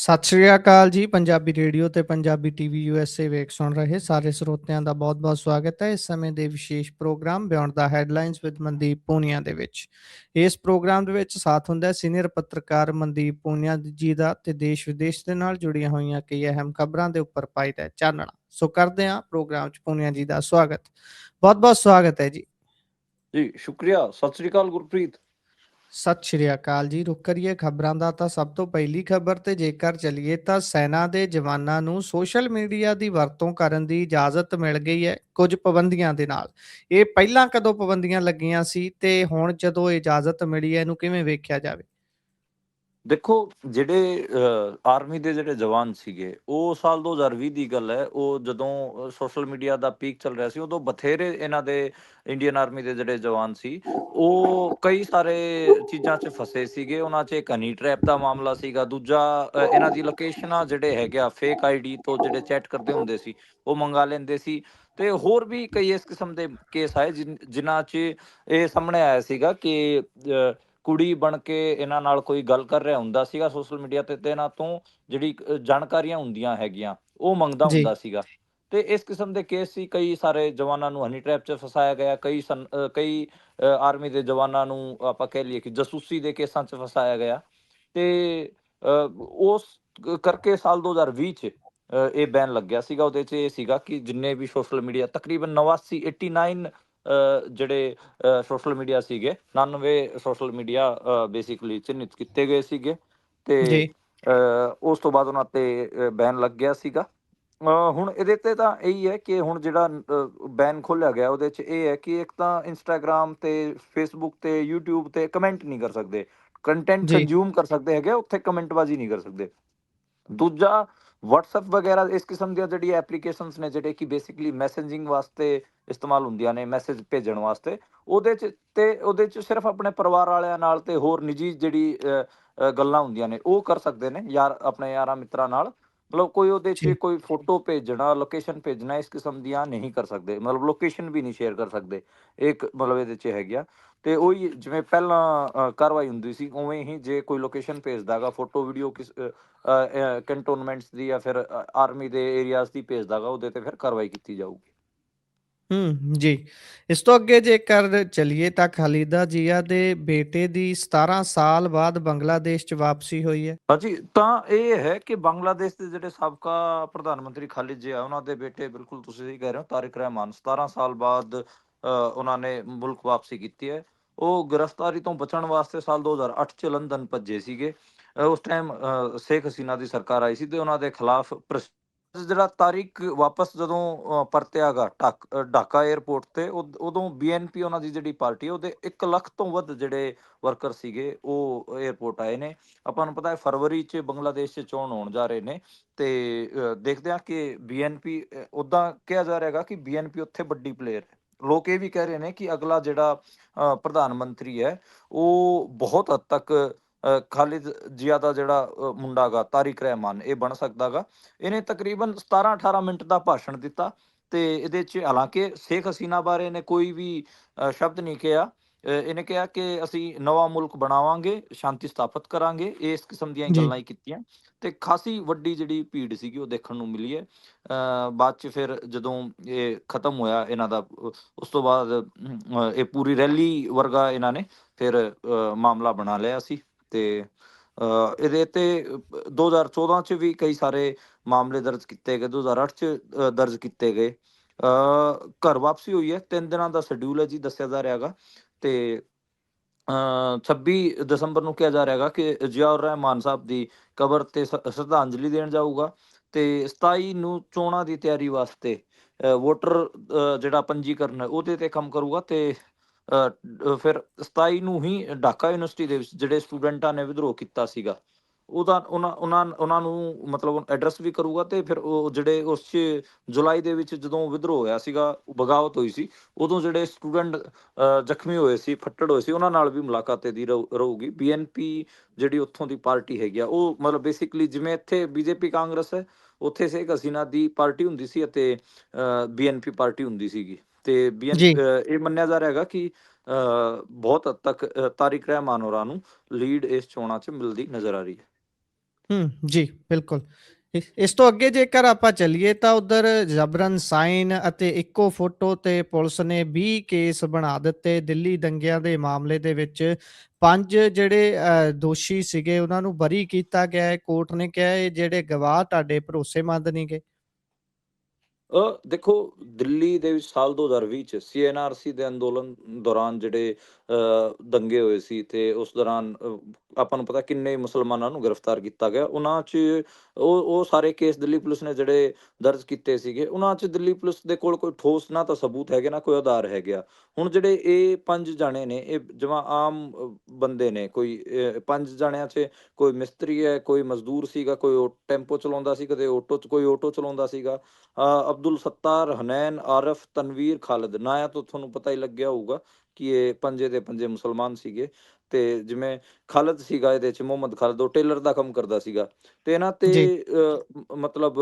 ਸਤਿ ਸ਼੍ਰੀ ਅਕਾਲ ਜੀ। ਪੰਜਾਬੀ ਰੇਡੀਓ ਤੇ ਪੰਜਾਬੀ ਟੀਵੀ ਯੂਐਸਏ ਵੇਖ ਸੁਣ ਰਹੇ ਸਾਰੇ ਸਰੋਤਿਆਂ ਦਾ ਬਹੁਤ-ਬਹੁਤ ਸਵਾਗਤ ਹੈ। ਇਸ ਸਮੇਂ ਦੇ ਵਿਸ਼ੇਸ਼ programme beyond the headlines with Mandeep Punia ਦੇ ਵਿੱਚ। ਇਸ ਪ੍ਰੋਗਰਾਮ ਦੇ ਵਿੱਚ ਸਾਥ ਹੁੰਦਾ ਹੈ ਸੀਨੀਅਰ ਪੱਤਰਕਾਰ ਮਨਦੀਪ ਪੂਨੀਆ ਜੀ ਦਾ ਤੇ ਦੇਸ਼ ਵਿਦੇਸ਼ ਦੇ ਨਾਲ ਜੁੜੀਆਂ ਹੋਈਆਂ ਕਈ ਅਹਿਮ ਖਬਰਾਂ ਦੇ ਉੱਪਰ ਪਾਈਦਾ ਹੈ ਚਾਨਣਾ। ਸੋ ਕਰਦੇ ਹਾਂ ਪ੍ਰੋਗਰਾਮ 'ਚ ਪੂਨੀਆ ਜੀ ਦਾ ਸਵਾਗਤ। ਬਹੁਤ-ਬਹੁਤ ਸਵਾਗਤ ਹੈ ਜੀ। ਜੀ ਸ਼ੁਕਰੀਆ। ਸਤਿ ਸ੍ਰੀ ਅਕਾਲ ਗੁਰਪ੍ਰੀਤ। ਸਤਿ ਸ਼੍ਰੀ ਅਕਾਲ ਜੀ। ਰੁਕ ਕਰੀਏ ਖਬਰਾਂ ਦਾ ਤਾਂ ਸਭ ਤੋਂ ਪਹਿਲੀ ਖਬਰ ਤੇ ਜੇਕਰ ਚੱਲੀਏ ਤਾਂ ਸੈਨਾ ਦੇ ਜਵਾਨਾਂ ਨੂੰ ਸੋਸ਼ਲ ਮੀਡੀਆ ਦੀ ਵਰਤੋਂ ਕਰਨ ਦੀ ਇਜਾਜ਼ਤ ਮਿਲ ਗਈ ਹੈ ਕੁਝ ਪਾਬੰਦੀਆਂ ਦੇ ਨਾਲ। ਇਹ ਪਹਿਲਾਂ ਕਦੋਂ ਪਾਬੰਦੀਆਂ ਲੱਗੀਆਂ ਸੀ ਤੇ ਹੁਣ ਜਦੋਂ ਇਜਾਜ਼ਤ ਮਿਲੀ ਹੈ ਇਹਨੂੰ ਕਿਵੇਂ ਵੇਖਿਆ ਜਾਵੇ? ਦੇਖੋ, ਜਿਹੜੇ ਆਰਮੀ ਦੇ ਜਿਹੜੇ ਜਵਾਨ ਸੀਗੇ, ਉਹ ਸਾਲ 2020 ਦੀ ਗੱਲ ਹੈ। ਉਹ ਜਦੋਂ ਸੋਸ਼ਲ ਮੀਡੀਆ ਦਾ ਪੀਕ ਚੱਲ ਰਿਹਾ ਸੀ, ਉਦੋਂ ਬਥੇਰੇ ਇਹਨਾਂ ਦੇ ਇੰਡੀਅਨ ਆਰਮੀ ਦੇ ਜਿਹੜੇ ਜਵਾਨ ਸੀ, ਉਹ ਕਈ ਸਾਰੇ ਚੀਜ਼ਾਂ 'ਚ ਫਸੇ ਸੀਗੇ। ਉਹਨਾਂ 'ਚ ਇੱਕ ਹਨੀ ਟਰੈਪ ਦਾ ਮਾਮਲਾ ਸੀਗਾ। ਦੂਜਾ, ਇਹਨਾਂ ਦੀ ਲੋਕੇਸ਼ਨਾਂ ਜਿਹੜੇ ਹੈਗੇ ਆ ਫੇਕ ਆਈਡੀ ਤੋਂ ਜਿਹੜੇ ਚੈਟ ਕਰਦੇ ਹੁੰਦੇ ਸੀ, ਉਹ ਮੰਗਾ ਲੈਂਦੇ ਸੀ। ਤੇ ਹੋਰ ਵੀ ਕਈ ਇਸ ਕਿਸਮ ਦੇ ਕੇਸ ਆਏ ਜਿਨ੍ਹਾਂ 'ਚ ਇਹ ਸਾਹਮਣੇ ਆਇਆ ਸੀਗਾ ਕਿ ਕੁੜੀ ਬਣ ਕੇ ਇਹਨਾਂ ਨਾਲ ਕੋਈ ਗੱਲ ਕਰ ਰਿਹਾ ਹੁੰਦਾ ਸੀਗਾ ਸੋਸ਼ਲ ਮੀਡੀਆ ਤੇ ਇਹਨਾਂ ਤੋਂ ਜਿਹੜੀ ਜਾਣਕਾਰੀਆਂ ਹੁੰਦੀਆਂ ਹੈਗੀਆਂ, ਉਹ ਮੰਗਦਾ ਜੀ। ਹੁੰਦਾ ਸੀਗਾ। ਤੇ ਇਸ ਕਿਸਮ ਦੇ ਕੇਸ ਸੀ। ਕਈ ਸਾਰੇ ਜਵਾਨਾਂ ਨੂੰ ਹਨੀ ਟਰੈਪ 'ਚ ਫਸਾਇਆ ਗਿਆ। ਕਈ ਆਰਮੀ ਦੇ ਜਵਾਨਾਂ ਨੂੰ ਆਪਾਂ ਕਹਿ ਲਈਏ ਕਿ ਜਸੂਸੀ ਦੇ ਕੇਸਾਂ 'ਚ ਫਸਾਇਆ ਗਿਆ। ਤੇ ਉਸ ਕਰਕੇ ਸਾਲ 2020 'ਚ ਇਹ ਬੈਨ ਲੱਗਿਆ ਸੀਗਾ। ਉਹਦੇ 'ਚ ਇਹ ਸੀਗਾ ਕਿ ਜਿੰਨੇ ਵੀ ਸੋਸ਼ਲ ਮੀਡੀਆ ਤਕਰੀਬਨ 89 ਜਿਹੜੇ ਸੋਸ਼ਲ ਮੀਡੀਆ ਸੀਗੇ, 99 ਸੋਸ਼ਲ ਮੀਡੀਆ ਬੇਸਿਕਲੀ ਚਿੰਨ੍ਹਿਤ ਕੀਤੇ ਗਏ ਸੀਗੇ। ਤੇ ਜੀ। ਉਸ ਤੋਂ ਬਾਅਦ ਉਹਨਾਂ ਤੇ ਬੈਨ ਲੱਗ ਗਿਆ ਸੀਗਾ। ਹੁਣ ਇਹਦੇ ਤੇ ਤਾਂ ਇਹੀ ਹੈ ਕਿ ਹੁਣ ਜਿਹੜਾ ਬੈਨ ਖੋਲ੍ਹਿਆ ਗਿਆ, ਉਹਦੇ 'ਚ ਇਹ ਹੈ ਕਿ ਇੱਕ ਤਾਂ ਇੰਸਟਾਗ੍ਰਾਮ ਤੇ ਫੇਸਬੁੱਕ ਤੇ ਯੂਟਿਊਬ ਤੇ ਕਮੈਂਟ ਨਹੀਂ ਕਰ ਸਕਦੇ। ਕੰਟੈਂਟ ਜੀ। ਕੰਜ਼ਿਊਮ ਕਰ ਸਕਦੇ ਹੈਗੇ, ਉੱਥੇ ਕਮੈਂਟਬਾਜ਼ੀ ਨਹੀਂ ਕਰ ਸਕਦੇ। ਦੂਜਾ, ਵਟਸਐਪ ਵਗੈਰਾ ਇਸ ਕਿਸਮ ਦੀਆਂ ਜਿਹੜੀਆਂ ਐਪਲੀਕੇਸ਼ਨਸ ਨੇ, ਜਿਹੜੇ ਕਿ ਬੇਸਿਕਲੀ ਮੈਸੇਜਿੰਗ ਵਾਸਤੇ ਇਸਤੇਮਾਲ ਹੁੰਦੀਆਂ ਨੇ, ਮੈਸੇਜ ਭੇਜਣ ਵਾਸਤੇ, ਉਹਦੇ 'ਚ ਸਿਰਫ ਆਪਣੇ ਪਰਿਵਾਰ ਵਾਲਿਆਂ ਨਾਲ ਤੇ ਹੋਰ ਨਿੱਜੀ ਜਿਹੜੀ ਗੱਲਾਂ ਹੁੰਦੀਆਂ ਨੇ, ਉਹ ਕਰ ਸਕਦੇ ਨੇ ਆਪਣੇ ਯਾਰਾਂ ਮਿੱਤਰਾਂ ਨਾਲ। ਮਤਲਬ ਕੋਈ ਉਹਦੇ 'ਚ ਜੀ। ਕੋਈ ਫੋਟੋ ਭੇਜਣਾ, ਲੋਕੇਸ਼ਨ ਭੇਜਣਾ, ਇਸ ਕਿਸਮ ਦੀਆਂ ਨਹੀਂ ਕਰ ਸਕਦੇ। ਮਤਲਬ ਲੋਕੇਸ਼ਨ ਵੀ ਨਹੀਂ ਸ਼ੇਅਰ ਕਰ ਸਕਦੇ। ਇੱਕ ਮਤਲਬ ਇਹਦੇ 'ਚ ਹੈਗੀ ਆ। ਤੇ ਉਹੀ ਜਿਵੇਂ ਪਹਿਲਾਂ ਕਾਰਵਾਈ ਹੁੰਦੀ ਸੀ, ਉਵੇਂ ਹੀ ਜੇ ਕੋਈ ਲੋਕੇਸ਼ਨ ਭੇਜਦਾ ਹੈਗਾ, ਫੋਟੋ ਵੀਡੀਓ ਕੰਟੋਨਮੈਂਟਸ ਦੀ ਜਾਂ ਫਿਰ ਆਰਮੀ ਦੇ ਏਰੀਆਜ਼ ਦੀ ਭੇਜਦਾ ਹੈਗਾ, ਉਹਦੇ ਤੇ ਫਿਰ ਕਾਰਵਾਈ ਕੀਤੀ ਜਾਊਗੀ। ਜੀ। ਇਸ ਤੋਂ ਅੱਗੇ ਜੇਕਰ ਚੱਲੀਏ ਤਾਂ ਖਾਲਿਦਾ ਜੀਆ ਦੇ ਬੇਟੇ ਦੀ 17 ਸਾਲ ਬਾਅਦ ਬੰਗਲਾਦੇਸ਼ 'ਚ ਵਾਪਸੀ ਹੋਈ ਹੈ। ਹਾਂਜੀ, ਤਾਂ ਇਹ ਹੈ ਕਿ ਬੰਗਲਾਦੇਸ਼ ਦੇ ਜਿਹੜੇ ਸਾਬਕਾ ਪ੍ਰਧਾਨ ਮੰਤਰੀ ਖਾਲਿਦ ਜਿਆ, ਉਹਨਾਂ ਦੇ ਬੇਟੇ, ਬਿਲਕੁਲ ਤੁਸੀਂ ਸਹੀ ਕਹਿ ਰਹੇ ਹੋ, ਤਾਰਿਕ ਰਹਿਮਾਨ, 17 ਸਾਲ ਬਾਅਦ ਉਹਨਾਂ ਨੇ ਮੁਲਕ ਵਾਪਸੀ ਕੀਤੀ ਹੈ। ਉਹ ਗ੍ਰਿਫਤਾਰੀ ਤੋਂ ਬਚਣ ਵਾਸਤੇ ਸਾਲ 2008 'ਚ ਲੰਦਨ ਭੱਜੇ ਸੀਗੇ। ਉਸ ਟਾਈਮ ਸ਼ੇਖ ਹਸੀਨਾ ਦੀ ਸਰਕਾਰ ਆਈ ਸੀ ਤੇ ਉਹਨਾਂ ਦੇ ਖਿਲਾਫ ਜਿਹੜਾ ਤਾਰਿਕ ਵਾਪਸ ਜਦੋਂ ਪਰਤਿਆ ਗਾ ਢਾਕਾ ਏਅਰਪੋਰਟ ਤੇ, ਉਦੋਂ BNP ਉਹਨਾਂ ਦੀ ਜਿਹੜੀ ਪਾਰਟੀ, ਉਹਦੇ 1 ਲੱਖ ਤੋਂ ਵੱਧ ਜਿਹੜੇ ਵਰਕਰ ਸੀਗੇ, ਉਹ ਏਅਰਪੋਰਟ ਆਏ ਨੇ। ਆਪਾਂ ਨੂੰ ਪਤਾ ਹੈ ਫਰਵਰੀ 'ਚ ਬੰਗਲਾਦੇਸ਼ 'ਚ ਚੋਣ ਹੋਣ ਜਾ ਰਹੇ ਨੇ। ਤੇ ਦੇਖਦੇ ਹਾਂ ਕਿ BNP, ਉੱਦਾਂ ਕਿਹਾ ਜਾ ਰਿਹਾ ਹੈਗਾ ਕਿ BNP ਉੱਥੇ ਵੱਡੀ ਪਲੇਅਰ ਹੈ। ਲੋਕ ਇਹ ਵੀ ਕਹਿ ਰਹੇ ਨੇ ਕਿ ਅਗਲਾ ਜਿਹੜਾ ਪ੍ਰਧਾਨ ਮੰਤਰੀ ਹੈ, ਉਹ ਬਹੁਤ ਹੱਦ ਤੱਕ ਖਾਲਿਦ ਜਿਆ ਦਾ ਜਿਹੜਾ ਮੁੰਡਾ ਗਾ ਤਾਰਿਕ ਰਹਿਮਾਨ, ਇਹ ਬਣ ਸਕਦਾ ਗਾ। ਇਹਨੇ ਤਕਰੀਬਨ 17-18 ਮਿੰਟ ਦਾ ਭਾਸ਼ਣ ਦਿੱਤਾ ਤੇ ਇਹਦੇ 'ਚ ਹਾਲਾਂਕਿ ਸ਼ੇਖ ਹਸੀਨਾ ਬਾਰੇ ਇਹਨੇ ਕੋਈ ਵੀ ਸ਼ਬਦ ਨਹੀਂ ਕਿਹਾ। ਇਹਨੇ ਕਿਹਾ ਕਿ ਅਸੀਂ ਨਵਾਂ ਮੁਲਕ ਬਣਾਵਾਂਗੇ, ਸ਼ਾਂਤੀ ਸਥਾਪਿਤ ਕਰਾਂਗੇ, ਇਸ ਕਿਸਮ ਦੀਆਂ ਜੀ। ਗੱਲਾਂ ਹੀ ਕੀਤੀਆਂ। ਤੇ ਖਾਸੀ ਵੱਡੀ ਜਿਹੜੀ ਭੀੜ ਸੀਗੀ ਉਹ ਦੇਖਣ ਨੂੰ ਮਿਲੀ ਹੈ। ਬਾਅਦ 'ਚ ਫਿਰ ਜਦੋਂ ਇਹ ਖਤਮ ਹੋਇਆ ਇਹਨਾਂ ਦਾ, ਉਸ ਤੋਂ ਬਾਅਦ ਇਹ ਪੂਰੀ ਰੈਲੀ ਵਰਗਾ ਇਹਨਾਂ ਨੇ ਫਿਰ ਮਾਮਲਾ ਬਣਾ ਲਿਆ ਸੀ। ਤੇ ਇਹਦੇ ਤੇ 2014 'ਚ ਵੀ ਕਈ ਸਾਰੇ ਮਾਮਲੇ ਦਰਜ ਕੀਤੇ ਗਏ, 2008 'ਚ ਦਰਜ ਕੀਤੇ ਗਏ। ਘਰ ਵਾਪਸੀ ਹੋਈ ਹੈ। 3 ਦਿਨਾਂ ਦਾ ਸ਼ਡਿਊਲ ਹੈ ਜੀ, ਦੱਸਿਆ ਜਾ ਰਿਹਾ ਹੈਗਾ। ਤੇ 26 ਦਸੰਬਰ ਨੂੰ ਕਿਹਾ ਜਾ ਰਿਹਾ ਹੈਗਾ ਕਿ ਜ਼ਿਆਉਰ ਰਹਿਮਾਨ ਸਾਹਿਬ ਦੀ ਕਬਰ ਤੇ ਸ਼ਰਧਾਂਜਲੀ ਦੇਣ ਜਾਊਗਾ। ਤੇ 27 ਨੂੰ ਚੋਣਾਂ ਦੀ ਤਿਆਰੀ ਵਾਸਤੇ ਵੋਟਰ ਜਿਹੜਾ ਪੰਜੀਕਰਨ ਹੈ, ਉਹਦੇ ਤੇ ਕੰਮ ਕਰੂਗਾ। ਤੇ ਫਿਰ 27 ਨੂੰ ਹੀ ਢਾਕਾ ਯੂਨੀਵਰਸਿਟੀ ਦੇ ਵਿੱਚ ਜਿਹੜੇ ਸਟੂਡੈਂਟਾਂ ਨੇ ਵਿਦਰੋਹ ਕੀਤਾ ਸੀਗਾ, ਉਹਨਾਂ ਨੂੰ ਮਤਲਬ ਐਡਰੈਸ ਵੀ ਕਰੂਗਾ। ਤੇ ਫਿਰ ਉਹ ਜਿਹੜੇ ਉਸ 'ਚ ਜੁਲਾਈ ਦੇ ਵਿੱਚ ਜਦੋਂ ਵਿਦਰੋਹ ਹੋਇਆ ਸੀਗਾ, ਬਗਾਵਤ ਹੋਈ ਸੀ, ਉਦੋਂ ਜਿਹੜੇ ਸਟੂਡੈਂਟ ਜ਼ਖਮੀ ਹੋਏ ਸੀ, ਫੱਟੜ ਹੋਏ ਸੀ, ਉਹਨਾਂ ਨਾਲ ਵੀ ਮੁਲਾਕਾਤ ਇਹਦੀ ਰਹੂਗੀ। BNP ਜਿਹੜੀ ਉੱਥੋਂ ਦੀ ਪਾਰਟੀ ਹੈਗੀ ਆ, ਉਹ ਮਤਲਬ ਬੇਸਿਕਲੀ ਜਿਵੇਂ ਇੱਥੇ BJP ਕਾਂਗਰਸ ਹੈ, ਉੱਥੇ ਸ਼ੇਖ ਹਸੀਨਾ ਦੀ ਪਾਰਟੀ ਹੁੰਦੀ ਸੀ ਅਤੇ BNP ਪਾਰਟੀ ਹੁੰਦੀ ਸੀਗੀ। ਤੇ ਜੀ। ਇਹ ਮੰਨਿਆ ਜਾ ਰਿਹਾ ਹੈਗਾ ਕਿ ਬਹੁਤ ਹੱਦ ਤੱਕ ਤਾਰਿਕ ਰਹਿਮਾਨ ਹੋਰਾਂ ਨੂੰ ਲੀਡ ਇਸ ਚੋਣਾਂ 'ਚ ਮਿਲਦੀ ਨਜ਼ਰ ਆ ਰਹੀ ਹੈ। ਜੀ, ਬਿਲਕੁਲ। ਇਸ ਤੋਂ ਅੱਗੇ ਜੇਕਰ ਆਪਾਂ ਚੱਲੀਏ ਤਾਂ ਉੱਧਰ ਜਬਰਨ ਸਾਈਨ ਅਤੇ ਇੱਕੋ ਫੋਟੋ ਤੇ ਪੁਲਿਸ ਨੇ 20 ਕੇਸ ਬਣਾ ਦਿੱਤੇ ਦਿੱਲੀ ਦੰਗਿਆਂ ਦੇ ਮਾਮਲੇ ਦੇ ਵਿੱਚ। 5 ਜਿਹੜੇ ਦੋਸ਼ੀ ਸੀਗੇ ਉਹਨਾਂ ਨੂੰ ਬਰੀ ਕੀਤਾ ਗਿਆ ਹੈ। ਕੋਰਟ ਨੇ ਕਿਹਾ ਇਹ ਜਿਹੜੇ ਗਵਾਹ ਤੁਹਾਡੇ ਭਰੋਸੇਮੰਦ ਨਹੀਂ ਗੇ। ਦੇਖੋ, ਦਿੱਲੀ ਦੇ ਵਿੱਚ ਸਾਲ 2020 ਚ ਸੀਐਨਆਰਸੀ ਦੇ ਅੰਦੋਲਨ ਦੌਰਾਨ ਜਿਹੜੇ ਦੰਗੇ ਹੋਏ ਸੀ ਤੇ ਉਸ ਦੌਰਾਨ ਆਪਾਂ ਨੂੰ ਪਤਾ ਕਿੰਨੇ ਮੁਸਲਮਾਨਾਂ ਨੂੰ ਗ੍ਰਿਫਤਾਰ ਕੀਤਾ ਗਿਆ। ਉਹਨਾਂ 'ਚ ਉਹ ਸਾਰੇ ਕੇਸ ਦਿੱਲੀ ਪੁਲਿਸ ਨੇ ਜਿਹੜੇ ਦਰਜ ਕੀਤੇ ਸੀਗੇ, ਉਹਨਾਂ 'ਚ ਦਿੱਲੀ ਪੁਲਿਸ ਦੇ ਕੋਲ ਕੋਈ ਠੋਸ ਨਾ ਤਾਂ ਸਬੂਤ ਹੈਗੇ, ਨਾ ਕੋਈ ਆਧਾਰ ਹੈਗੇ ਆ। ਹੁਣ ਜਿਹੜੇ ਇਹ 5 ਜਾਣੇ ਨੇ, ਇਹ ਜਮਾਂ ਆਮ ਬੰਦੇ ਨੇ। ਕੋਈ 5 ਜਾਣਿਆਂ 'ਚ ਕੋਈ ਮਿਸਤਰੀ ਹੈ, ਕੋਈ ਮਜ਼ਦੂਰ ਸੀਗਾ, ਕੋਈ ਟੈਂਪੋ ਚਲਾਉਂਦਾ ਸੀ, ਕਦੇ ਕੋਈ ਆਟੋ ਚਲਾਉਂਦਾ ਸੀਗਾ। ਅਬਦੁਲ ਸੱਤਾਰ, ਹਨੈਨ, ਆਰਿਫ, ਤਨਵੀਰ, ਖਾਲਿਦ, ਨਾਂ ਤੋਂ ਤੁਹਾਨੂੰ ਪਤਾ ਹੀ ਲੱਗਿਆ ਹੋਊਗਾ ਕਿ ਇਹ ਪੰਜੇ ਦੇ ਪੰਜੇ ਮੁਸਲਮਾਨ ਸੀਗੇ। ਤੇ ਜਿਵੇਂ ਖਾਲਿਦ ਸੀਗਾ ਇਹਦੇ 'ਚ, ਮੁਹੰਮਦ ਖਾਲਿਦ, ਉਹ ਟੇਲਰ ਦਾ ਕੰਮ ਕਰਦਾ ਸੀਗਾ। ਤੇ ਇਹਨਾਂ ਤੇ ਜੀ, ਮਤਲਬ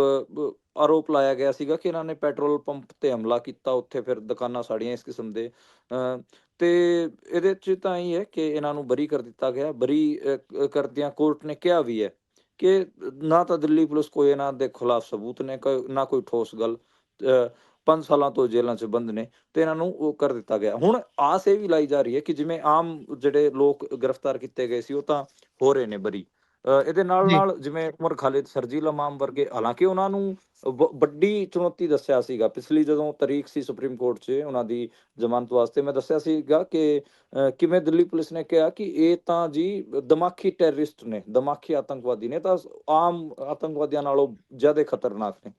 ਆਰੋਪ ਲਾਇਆ ਗਿਆ ਸੀਗਾ ਕਿ ਇਹਨਾਂ ਨੇ ਪੈਟਰੋਲ ਪੰਪ ਤੇ ਹਮਲਾ ਕੀਤਾ, ਉੱਥੇ ਫਿਰ ਦੁਕਾਨਾਂ ਸਾੜੀਆਂ, ਇਸ ਕਿਸਮ ਦੇ। ਤੇ ਇਹਦੇ 'ਚ ਤਾਂ ਇਹ ਹੈ ਕਿ ਇਹਨਾਂ ਨੂੰ ਬਰੀ ਕਰ ਦਿੱਤਾ ਗਿਆ। ਬਰੀ ਕਰਦਿਆਂ ਕੋਰਟ ਨੇ ਕਿਹਾ ਵੀ ਹੈ ਕਿ ਨਾ ਤਾਂ ਦਿੱਲੀ ਪੁਲਿਸ ਕੋਈ ਇਹਨਾਂ ਦੇ ਖਿਲਾਫ ਸਬੂਤ ਨੇ, ਨਾ ਕੋਈ ਠੋਸ ਗੱਲ। 5 ਸਾਲਾਂ ਤੋਂ ਜੇਲ੍ਹਾਂ 'ਚ ਬੰਦ ਨੇ ਤੇ ਇਹਨਾਂ ਨੂੰ ਉਹ ਕਰ ਦਿੱਤਾ ਗਿਆ। ਹੁਣ ਆਸ ਇਹ ਵੀ ਲਾਈ ਜਾ ਰਹੀ ਹੈ ਕਿ ਜਿਵੇਂ ਆਮ ਜਿਹੜੇ ਲੋਕ ਗ੍ਰਿਫਤਾਰ ਕੀਤੇ ਗਏ ਸੀ ਉਹ ਤਾਂ ਹੋ ਰਹੇ ਨੇ ਬਰੀ। ਇਹਦੇ ਨਾਲ ਜੀ, ਨਾਲ ਜਿਵੇਂ ਉਮਰ ਖਾਲਿਦ, ਸ਼ਰਜੀਲ ਇਮਾਮ ਵਰਗੇ, ਹਾਲਾਂਕਿ ਉਹਨਾਂ ਨੂੰ ਵੱਡੀ ਚੁਣੌਤੀ ਦੱਸਿਆ ਸੀਗਾ। ਪਿਛਲੀ ਜਦੋਂ ਤਾਰੀਖ ਸੀ ਸੁਪਰੀਮ ਕੋਰਟ 'ਚ ਉਹਨਾਂ ਦੀ ਜ਼ਮਾਨਤ ਵਾਸਤੇ, ਮੈਂ ਦੱਸਿਆ ਸੀਗਾ ਕਿ ਕਿਵੇਂ ਦਿੱਲੀ ਪੁਲਿਸ ਨੇ ਕਿਹਾ ਕਿ ਇਹ ਤਾਂ ਜੀ ਦਿਮਾਗੀ ਟੈਰਰਿਸਟ ਨੇ, ਦਿਮਾਗੀ ਆਤੰਕਵਾਦੀ ਨੇ, ਤਾਂ ਆਮ ਆਤੰਕਵਾਦੀਆਂ ਨਾਲੋਂ ਜ਼ਿਆਦਾ ਖਤਰਨਾਕ ਨੇ।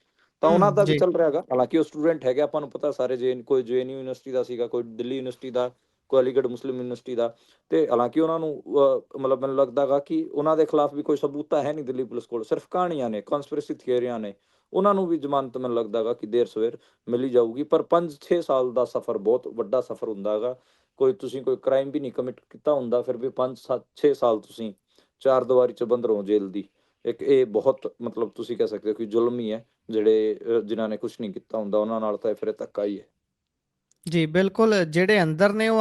ਤਾਂ ਉਹਨਾਂ ਦਾ ਵੀ ਜੀ, ਚੱਲ ਰਿਹਾ ਹੈਗਾ। ਹਾਲਾਂਕਿ ਉਹ ਸਟੂਡੈਂਟ ਹੈਗੇ, ਆਪਾਂ ਨੂੰ ਪਤਾ ਸਾਰੇ। ਕੋਈ ਜੇਐਨਯੂ ਯੂਨੀਵਰਸਿਟੀ ਦਾ ਸੀਗਾ, ਕੋਈ ਦਿੱਲੀ ਯੂਨੀਵਰਸਿਟੀ ਦਾ, ਕੋਈ ਅਲੀਗੜ੍ਹ ਮੁਸਲਿਮ ਯੂਨੀਵਰਸਿਟੀ ਦਾ। ਤੇ ਹਾਲਾਂਕਿ ਉਹਨਾਂ ਨੂੰ ਮਤਲਬ ਮੈਨੂੰ ਲੱਗਦਾ ਗਾ ਕਿ ਉਹਨਾਂ ਦੇ ਖਿਲਾਫ ਵੀ ਕੋਈ ਸਬੂਤ ਤਾਂ ਹੈ ਨਹੀਂ ਦਿੱਲੀ ਪੁਲਿਸ ਕੋਲ, ਸਿਰਫ ਕਹਾਣੀਆਂ ਨੇ, ਕਨਸਪੀਰੇਸੀ ਥਿਊਰੀਆਂ ਨੇ। ਉਹਨਾਂ ਨੂੰ ਵੀ ਜ਼ਮਾਨਤ ਮੈਨੂੰ ਲੱਗਦਾ ਗਾ ਕਿ ਦੇਰ ਸਵੇਰ ਮਿਲ ਹੀ ਜਾਊਗੀ। ਪਰ 5-6 ਸਾਲ ਦਾ ਸਫ਼ਰ ਬਹੁਤ ਵੱਡਾ ਸਫ਼ਰ ਹੁੰਦਾ ਹੈਗਾ। ਤੁਸੀਂ ਕੋਈ ਕ੍ਰਾਈਮ ਵੀ ਨਹੀਂ ਕਮਿਟ ਕੀਤਾ ਹੁੰਦਾ, ਫਿਰ ਵੀ 5-7-6 ਸਾਲ ਤੁਸੀਂ ਚਾਰ ਦੀਵਾਰੀ 'ਚ ਬੰਦ ਰਹੋ ਜੇਲ੍ਹ ਦੀ। ਇਹ ਬਹੁਤ, ਮਤਲਬ ਤੁਸੀਂ ਕਹਿ ਸਕਦੇ ਹੋ ਕਿ ਜ਼ੁਲਮ ਹੀ ਹੈ। ਜਿਹੜੇ ਜਿਨ੍ਹਾਂ ਨੇ ਕੁਛ ਨਹੀਂ ਕੀਤਾ ਹੁੰਦਾ ਉਹਨਾਂ ਨਾਲ ਤਾਂ ਇਹ ਫਿਰ ਧੱਕਾ ਹੀ ਹੈ। ਜੀ, ਬਿਲਕੁਲ। ਜਿਹੜੇ ਅੰਦਰ ਨੇ ਉਹ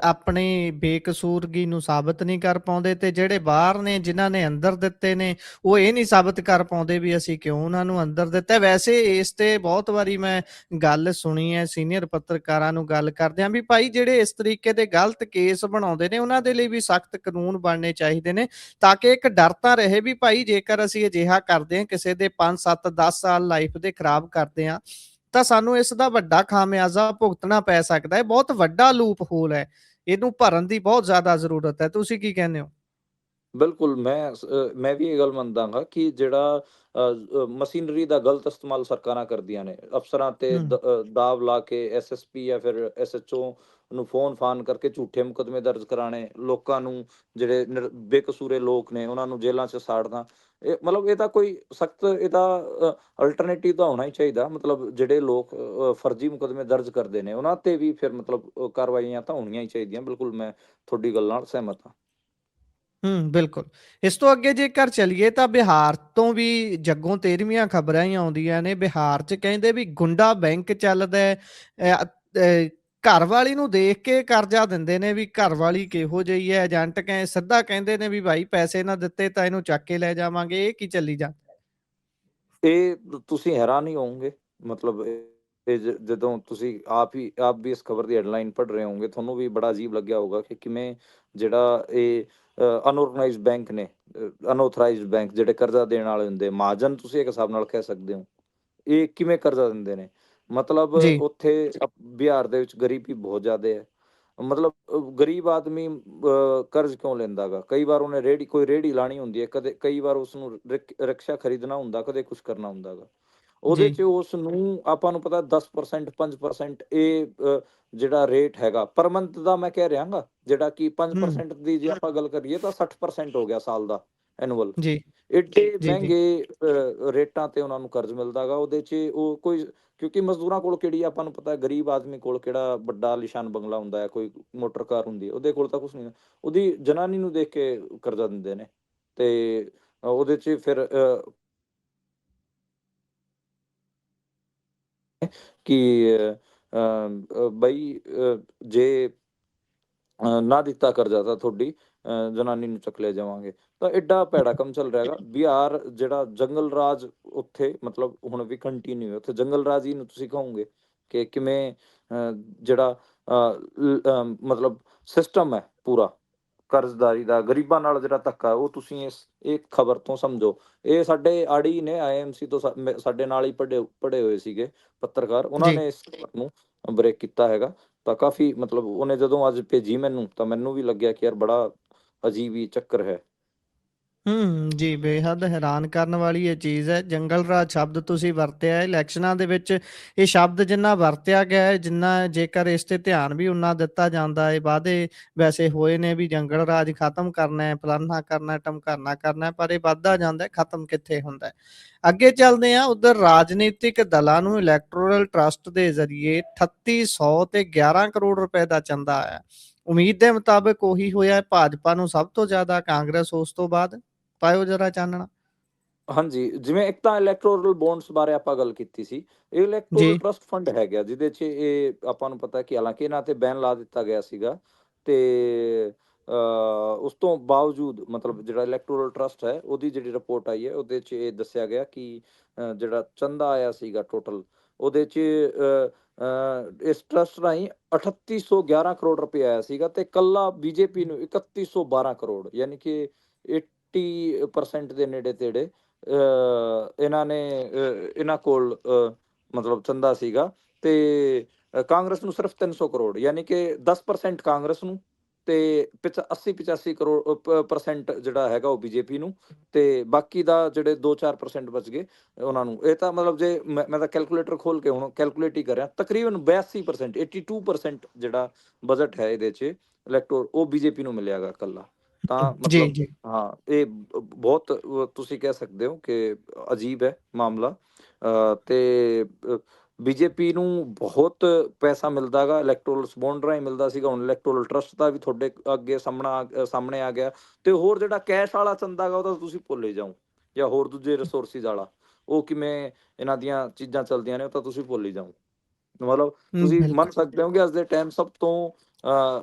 ਆਪਣੀ ਬੇਕਸੂਰਗੀ ਨੂੰ ਸਾਬਤ ਨਹੀਂ ਕਰ ਪਾਉਂਦੇ ਤੇ ਜਿਹੜੇ ਬਾਹਰ ਨੇ ਜਿਨ੍ਹਾਂ ਨੇ ਅੰਦਰ ਦਿੱਤੇ ਨੇ, ਉਹ ਇਹ ਨਹੀਂ ਸਾਬਤ ਕਰ ਪਾਉਂਦੇ ਵੀ ਅਸੀਂ ਕਿਉਂ ਉਹਨਾਂ ਨੂੰ ਅੰਦਰ ਦਿੱਤਾ। ਵੈਸੇ ਇਸ ਤੇ ਬਹੁਤ ਵਾਰੀ ਮੈਂ ਗੱਲ ਸੁਣੀ ਹੈ ਸੀਨੀਅਰ ਪੱਤਰਕਾਰਾਂ ਨੂੰ ਗੱਲ ਕਰਦਿਆਂ ਵੀ ਭਾਈ ਜਿਹੜੇ ਇਸ ਤਰੀਕੇ ਦੇ ਗਲਤ ਕੇਸ ਬਣਾਉਂਦੇ ਨੇ ਉਹਨਾਂ ਦੇ ਲਈ ਵੀ ਸਖਤ ਕਾਨੂੰਨ ਬਣਨੇ ਚਾਹੀਦੇ ਨੇ, ਤਾਂ ਕਿ ਇੱਕ ਡਰ ਤਾਂ ਰਹੇ ਵੀ ਭਾਈ ਜੇਕਰ ਅਸੀਂ ਅਜਿਹਾ ਕਰਦੇ ਹਾਂ, ਕਿਸੇ ਦੇ 5, 7, 10 ਸਾਲ ਲਾਈਫ ਦੇ ਖਰਾਬ ਕਰਦੇ ਹਾਂ ਤਾਂ ਸਾਨੂੰ ਇਸ ਦਾ ਵੱਡਾ ਖਾਮਿਆਜ਼ਾ ਭੁਗਤਣਾ ਪੈ ਸਕਦਾ ਹੈ। ਬਹੁਤ ਵੱਡਾ ਲੂਪ ਹੋਲ ਹੈ। ਇਹਨੂੰ ਭਰਨ ਦੀ ਬਹੁਤ ਜ਼ਿਆਦਾ ਜ਼ਰੂਰਤ ਹੈ। ਤੁਸੀਂ ਕੀ ਕਹਿੰਦੇ ਹੋ? ਬਿਲਕੁਲ, ਮੈਂ ਵੀ ਇਹ ਗੱਲ ਮੰਨਦਾ ਗਾ ਕਿ ਜਿਹੜਾ ਮਸ਼ੀਨਰੀ ਦਾ ਗਲਤ ਇਸਤੇਮਾਲ ਸਰਕਾਰਾਂ ਕਰਦੀਆਂ ਨੇ, ਅਫਸਰਾਂ ਤੇ ਹੂੰ, ਦਾਅਵ ਲਾ ਕੇ ਐਸਐਸਪੀ ਜਾਂ ਫਿਰ ਐਸਐਚਓ ਨੂੰ ਫੋਨ ਕਰ ਕੇ ਝੂਠੇ ਮੁਕੱਦਮੇ ਦਰਜ ਕਰਾਣੇ, ਲੋਕਾਂ ਨੂੰ, ਜਿਹੜੇ ਬੇਕਸੂਰੇ ਲੋਕ ਨੇ ਉਹਨਾਂ ਨੂੰ ਜੇਲ੍ਹਾਂ 'ਚ ਸਾੜਨਾ। ਇਹ ਤਾਂ ਕੋਈ ਸਖਤ, ਇਹਦਾ ਅਲਟਰਨੇਟਿਵ ਤਾਂ ਹੋਣਾ ਹੀ ਚਾਹੀਦਾ। ਮਤਲਬ ਜਿਹੜੇ ਲੋਕ ਫਰਜ਼ੀ ਮੁਕੱਦਮੇ ਦਰਜ ਕਰਦੇ ਨੇ ਉਹਨਾਂ ਤੇ ਵੀ ਫਿਰ ਮਤਲਬ ਕਾਰਵਾਈਆਂ ਤਾਂ ਹੋਣੀਆਂ ਹੀ ਚਾਹੀਦੀਆਂ। ਬਿਲਕੁਲ, ਮੈਂ ਤੁਹਾਡੀ ਗੱਲ ਨਾਲ ਸਹਿਮਤ ਹਾਂ। ਬਿਲਕੁਲ। ਇਸ ਤੋਂ ਅੱਗੇ ਜੇਕਰ ਚੱਲੀਏ ਤਾਂ ਬਿਹਾਰ ਤੋਂ ਵੀ ਜੱਗੋਂ ਤੇਰਵੀਆਂ ਖਬਰਾਂ ਹੀ ਆਉਂਦੀਆਂ ਨੇ। ਬਿਹਾਰ 'ਚ ਕਹਿੰਦੇ ਵੀ ਗੁੰਡਾ ਬੈਂਕ ਚੱਲਦਾ ਹੈ। ਘਰਵਾਲੀ ਨੂੰ ਦੇਖ ਕੇ ਕਰਜ਼ਾ ਦਿੰਦੇ ਨੇ ਵੀ ਘਰਵਾਲੀ ਕਿਹੋ ਜਿਹੀ ਹੈ। ਏਜੰਟ ਸਿੱਧਾ ਕਹਿੰਦੇ ਨੇ ਵੀ ਭਾਈ ਪੈਸੇ ਨਾ ਦਿੱਤੇ ਤਾਂ ਇਹਨੂੰ ਚੱਕ ਕੇ ਲੈ ਜਾਵਾਂਗੇ। ਇਹ ਕੀ ਚੱਲੀ ਜਾਂਦਾ? ਇਹ ਤੁਸੀਂ ਹੈਰਾਨ ਹੀ ਹੋਵੋਗੇ। ਮਤਲਬ ਜਦੋਂ ਤੁਸੀਂ ਆਪ ਵੀ ਇਸ ਖਬਰ ਦੀ ਹੈਡਲਾਈਨ ਪੜ੍ਹ ਰਹੇ ਹੋਵੋਗੇ, ਤੁਹਾਨੂੰ ਵੀ ਬੜਾ ਅਜੀਬ ਲੱਗਿਆ ਹੋਊਗਾ ਕਿ ਕਿਵੇਂ ਜਿਹੜਾ ਇਹ ਅਨਆਰਗਨਾਈਜ਼ਡ ਬੈਂਕ ਨੇ, ਅਨਆਥੋਰਾਈਜ਼ਡ ਬੈਂਕ, ਜਿਹੜੇ ਕਰਜ਼ਾ ਦੇਣ ਵਾਲੇ ਹੁੰਦੇ, ਮਹਾਜਨ ਤੁਸੀਂ ਇੱਕ ਹਿਸਾਬ ਨਾਲ ਕਹਿ ਸਕਦੇ ਹੋ, ਇਹ ਕਿਵੇਂ ਕਰਜ਼ਾ ਦਿੰਦੇ ਨੇ। ਮਤਲਬ ਜੀ, ਉੱਥੇ ਬਿਹਾਰ ਦੇ ਵਿੱਚ ਗਰੀਬੀ ਬਹੁਤ ਜ਼ਿਆਦਾ ਹੈ। ਮਤਲਬ ਗਰੀਬ ਆਦਮੀ ਕਰਜ਼ ਕਿਉਂ ਲੈਂਦਾ ਗਾ? ਕਈ ਵਾਰ ਉਹਨੇ ਕੋਈ ਰੇਹੜੀ ਲਾਣੀ ਹੁੰਦੀ ਹੈ, ਕਈ ਵਾਰ ਉਸਨੂੰ ਰਿਕਸ਼ਾ ਖਰੀਦਣਾ ਹੁੰਦਾ, ਕਦੇ ਕੁਛ ਕਰਨਾ ਹੁੰਦਾ ਗਾ। ਉਹਦੇ ਜੀ, 'ਚ ਉਸ ਨੂੰ, ਆਪਾਂ ਨੂੰ ਪਤਾ, 10%, 5% ਇਹ ਜਿਹੜਾ ਰੇਟ ਹੈਗਾ ਪਰ ਮੰਥ ਦਾ, ਮੈਂ ਕਹਿ ਰਿਹਾ ਗਾ, ਜਿਹੜਾ ਕਿ ਹੂੰ, 5% ਦੀ ਜੇ ਆਪਾਂ ਗੱਲ ਕਰੀਏ ਤਾਂ 60% ਹੋ ਗਿਆ ਸਾਲ ਦਾ ਐਨੂਅਲ। ਜੀ, ਏਡੇ ਜੀ, ਜੀ, ਮਹਿੰਗੇ ਰੇਟਾਂ ਤੇ ਉਹਨਾਂ ਨੂੰ ਕਰਜ਼ ਮਿਲਦਾ ਗਾ। ਉਹਦੇ 'ਚ ਉਹ ਕੋਈ, ਕਿਉਂਕਿ ਮਜ਼ਦੂਰਾਂ ਕੋਲ ਕਿਹੜੀ, ਆਪਾਂ ਨੂੰ ਪਤਾ ਗਰੀਬ ਆਦਮੀ ਕੋਲ ਕਿਹੜਾ ਵੱਡਾ ਆਲੀਸ਼ਾਨ ਬੰਗਲਾ ਹੁੰਦਾ ਹੈ, ਕੋਈ ਮੋਟਰ ਕਾਰ ਹੁੰਦੀ ਹੈ, ਉਹਦੇ ਕੋਲ ਤਾਂ ਕੁਛ ਨਹੀਂ। ਉਹਦੀ ਜਨਾਨੀ ਨੂੰ ਦੇਖ ਕੇ ਕਰਜ਼ਾ ਦਿੰਦੇ ਨੇ। ਤੇ ਉਹਦੇ 'ਚ ਫਿਰ ਕਿ ਬਈ ਜੇ ਨਾ ਦਿੱਤਾ ਕਰਜ਼ਾ ਤਾਂ ਤੁਹਾਡੀ ਜਨਾਨੀ ਨੂੰ ਚੱਕ ਲਿਆ ਜਾਵਾਂਗੇ। ਤਾਂ ਐਡਾ ਭੈੜਾ ਕੰਮ ਚੱਲ ਰਿਹਾ ਹੈਗਾ। ਬਿਹਾਰ ਜਿਹੜਾ ਜੰਗਲ ਰਾਜ ਉੱਥੇ ਮਤਲਬ ਹੁਣ ਵੀ ਕੰਟੀਨਿਊ ਹੈ। ਉੱਥੇ ਜੰਗਲ ਰਾਜ ਹੀ ਨੂੰ ਤੁਸੀਂ ਕਹੋਗੇ ਕਿ ਕਿਵੇਂ ਜਿਹੜਾ ਮਤਲਬ ਸਿਸਟਮ ਹੈ ਪੂਰਾ ਕਰਜ਼ਦਾਰੀ ਦਾ, ਗਰੀਬਾਂ ਨਾਲ ਜਿਹੜਾ ਧੱਕਾ, ਉਹ ਤੁਸੀਂ ਇਹ ਖਬਰ ਤੋਂ ਸਮਝੋ। ਇਹ ਸਾਡੇ ਆੜੀ ਨੇ IMC ਤੋਂ ਸਾਡੇ ਨਾਲ ਹੀ ਪੜ੍ਹੇ ਹੋਏ ਸੀਗੇ ਪੱਤਰਕਾਰ, ਉਹਨਾਂ ਜੀ। ਨੇ ਇਸ ਖਬਰ ਨੂੰ ਬ੍ਰੇਕ ਕੀਤਾ ਹੈਗਾ। ਤਾਂ ਕਾਫੀ ਮਤਲਬ ਉਹਨੇ ਜਦੋਂ ਅੱਜ ਭੇਜੀ ਮੈਨੂੰ, ਤਾਂ ਮੈਨੂੰ ਵੀ ਲੱਗਿਆ ਕਿ ਯਾਰ ਬੜਾ ਅਜੀਬ ਹੀ ਚੱਕਰ ਹੈ। ਜੀ, ਬੇਹੱਦ ਹੈਰਾਨ ਕਰਨ ਵਾਲੀ ਇਹ ਚੀਜ਼ ਹੈ। ਜੰਗਲ ਰਾਜ ਸ਼ਬਦ ਤੁਸੀਂ ਵਰਤਿਆ ਹੈ, ਇਲੈਕਸ਼ਨਾਂ ਦੇ ਵਿੱਚ ਇਹ ਸ਼ਬਦ ਜਿੰਨਾ ਵਰਤਿਆ ਗਿਆ ਹੈ, ਜਿੰਨਾ ਜੇਕਰ ਇਸ ਤੇ ਧਿਆਨ ਵੀ ਉਨਾ ਦਿੱਤਾ ਜਾਂਦਾ ਹੈ, ਵਾਅਦੇ ਵੈਸੇ ਹੋਏ ਨੇ ਵੀ ਜੰਗਲ ਰਾਜ ਖਤਮ ਕਰਨਾ ਹੈ, ਫਲਾਨਾ ਕਰਨਾ, ਢਮਕਾਨਾ ਕਰਨਾ ਹੈ, ਪਰ ਇਹ ਵੱਧਦਾ ਜਾਂਦਾ ਹੈ, ਖਤਮ ਕਿੱਥੇ ਹੁੰਦਾ ਹੈ। ਅੱਗੇ ਚੱਲਦੇ ਹਾਂ, ਉਧਰ ਰਾਜਨੀਤਿਕ ਦਲਾਂ ਨੂੰ ਇਲੈਕਟੋਰਲ ਟਰਸਟ ਦੇ ਜ਼ਰੀਏ 3800 ਤੇ 11 ਕਰੋੜ ਰੁਪਏ ਦਾ ਚੰਦਾ ਆਇਆ। ਉਮੀਦ ਦੇ ਮੁਤਾਬਕ ਉਹੀ ਹੋਇਆ, ਭਾਜਪਾ ਨੂੰ ਸਭ ਤੋਂ ਜ਼ਿਆਦਾ, ਕਾਂਗਰਸ ਉਸ ਤੋਂ ਬਾਅਦ। ਪਾਇਓ ਜਰਾ ਚਾਨਣਾ। ਹਾਂਜੀ, ਜਿਵੇਂ ਇੱਕ ਤਾਂ ਇਲੈਕਟੋਰਲ ਬੌਂਡਸ ਬਾਰੇ ਆਪਾਂ ਗੱਲ ਕੀਤੀ ਸੀ। ਇਹ ਇਲੈਕਟੋਰਲ ਜੀ, ਟਰਸਟ ਫੰਡ ਹੈਗਾ, ਜਿਹਦੇ 'ਚ ਇਹ ਆਪਾਂ ਨੂੰ ਪਤਾ ਕਿ ਹਾਲਾਂਕਿ ਇਹਨਾਂ 'ਤੇ ਬੈਨ ਲਾ ਦਿੱਤਾ ਗਿਆ ਸੀਗਾ, ਤੇ ਉਸ ਤੋਂ ਬਾਵਜੂਦ ਮਤਲਬ ਜਿਹੜਾ ਇਲੈਕਟੋਰਲ ਟਰਸਟ ਹੈ, ਉਹਦੀ ਜਿਹੜੀ ਰਿਪੋਰਟ ਆਈ ਹੈ, ਉਹਦੇ 'ਚ ਇਹ ਦੱਸਿਆ ਗਿਆ ਕਿ ਜਿਹੜਾ ਚੰਦਾ ਆਇਆ ਸੀਗਾ ਟੋਟਲ, ਉਹਦੇ 'ਚ ਇਸ ਟਰਸਟ ਰਾਹੀਂ 3811 ਕਰੋੜ ਰੁਪਏ ਆਇਆ ਸੀਗਾ, ਤੇ ਇਕੱਲਾ BJP ਨੂੰ 3112 ਕਰੋੜ, ਯਾਨੀ ਕਿ 80% ਦੇ ਨੇੜੇ ਤੇੜੇ ਇਹਨਾਂ ਨੇ ਇਹਨਾਂ ਕੋਲ ਮਤਲਬ ਚੰਦਾ ਸੀਗਾ। ਤੇ ਕਾਂਗਰਸ ਨੂੰ ਸਿਰਫ 300 ਕਰੋੜ, ਯਾਨੀ ਕਿ 10% ਕਾਂਗਰਸ ਨੂੰ, ਤੇ 80-85 ਕਰੋੜ % ਜਿਹੜਾ ਹੈਗਾ ਉਹ BJP ਨੂੰ, ਤੇ ਬਾਕੀ ਦਾ ਜਿਹੜੇ 2-4% ਬਚ ਗਏ ਉਹਨਾਂ ਨੂੰ। ਇਹ ਤਾਂ ਮਤਲਬ ਜੇ ਮੈਂ ਤਾਂ ਕੈਲਕੂਲੇਟਰ ਖੋਲ ਕੇ ਹੁਣ ਕੈਲਕੂਲੇਟ ਹੀ ਕਰ ਰਿਹਾ, ਤਕਰੀਬਨ 82% 82% ਜਿਹੜਾ ਬਜਟ ਹੈ ਇਹਦੇ 'ਚ ਇਲੈਕਟੋਰ, ਉਹ BJP ਨੂੰ ਮਿਲਿਆਗਾ ਇਕੱਲਾ। ਤਾਂ ਜੀ, ਮਤਲਬ ਜੀ। ਹਾਂ, ਇਹ ਬਹੁਤ ਤੁਸੀਂ ਕਹਿ ਸਕਦੇ ਹੋ ਕਿ ਅਜੀਬ ਹੈ ਮਾਮਲਾ। ਤੇ BJP ਨੂੰ ਬਹੁਤ ਪੈਸਾ ਮਿਲਦਾ ਗਾ, ਇਲੈਕਟੋਰਲ ਬੌਂਡ ਰਾਹੀਂ ਮਿਲਦਾ ਸੀਗਾ, ਹੁਣ ਇਲੈਕਟੋਰਲ ਟਰਸਟ ਦਾ ਵੀ ਤੁਹਾਡੇ ਅੱਗੇ ਸਾਹਮਣੇ ਆ ਗਿਆ। ਤੇ ਹੋਰ ਜਿਹੜਾ ਕੈਸ਼ ਵਾਲਾ ਚੰਦਾ ਗਾ, ਉਹ ਤਾਂ ਤੁਸੀਂ ਭੁੱਲ ਹੀ ਜਾਓ, ਜਾਂ ਹੋਰ ਦੂਜੇ ਰਿਸੋਰਸਿਸ ਵਾਲਾ, ਉਹ ਕਿਵੇਂ ਇਹਨਾਂ ਦੀਆਂ ਚੀਜ਼ਾਂ ਚੱਲਦੀਆਂ ਨੇ, ਉਹ ਤਾਂ ਤੁਸੀਂ ਭੁੱਲ ਹੀ ਜਾਓ। ਮਤਲਬ ਤੁਸੀਂ ਮੰਨ ਬਿਲਕੁਲ। ਸਕਦੇ ਹੋ ਕਿ ਅੱਜ ਦੇ ਟਾਈਮ ਸਭ ਤੋਂ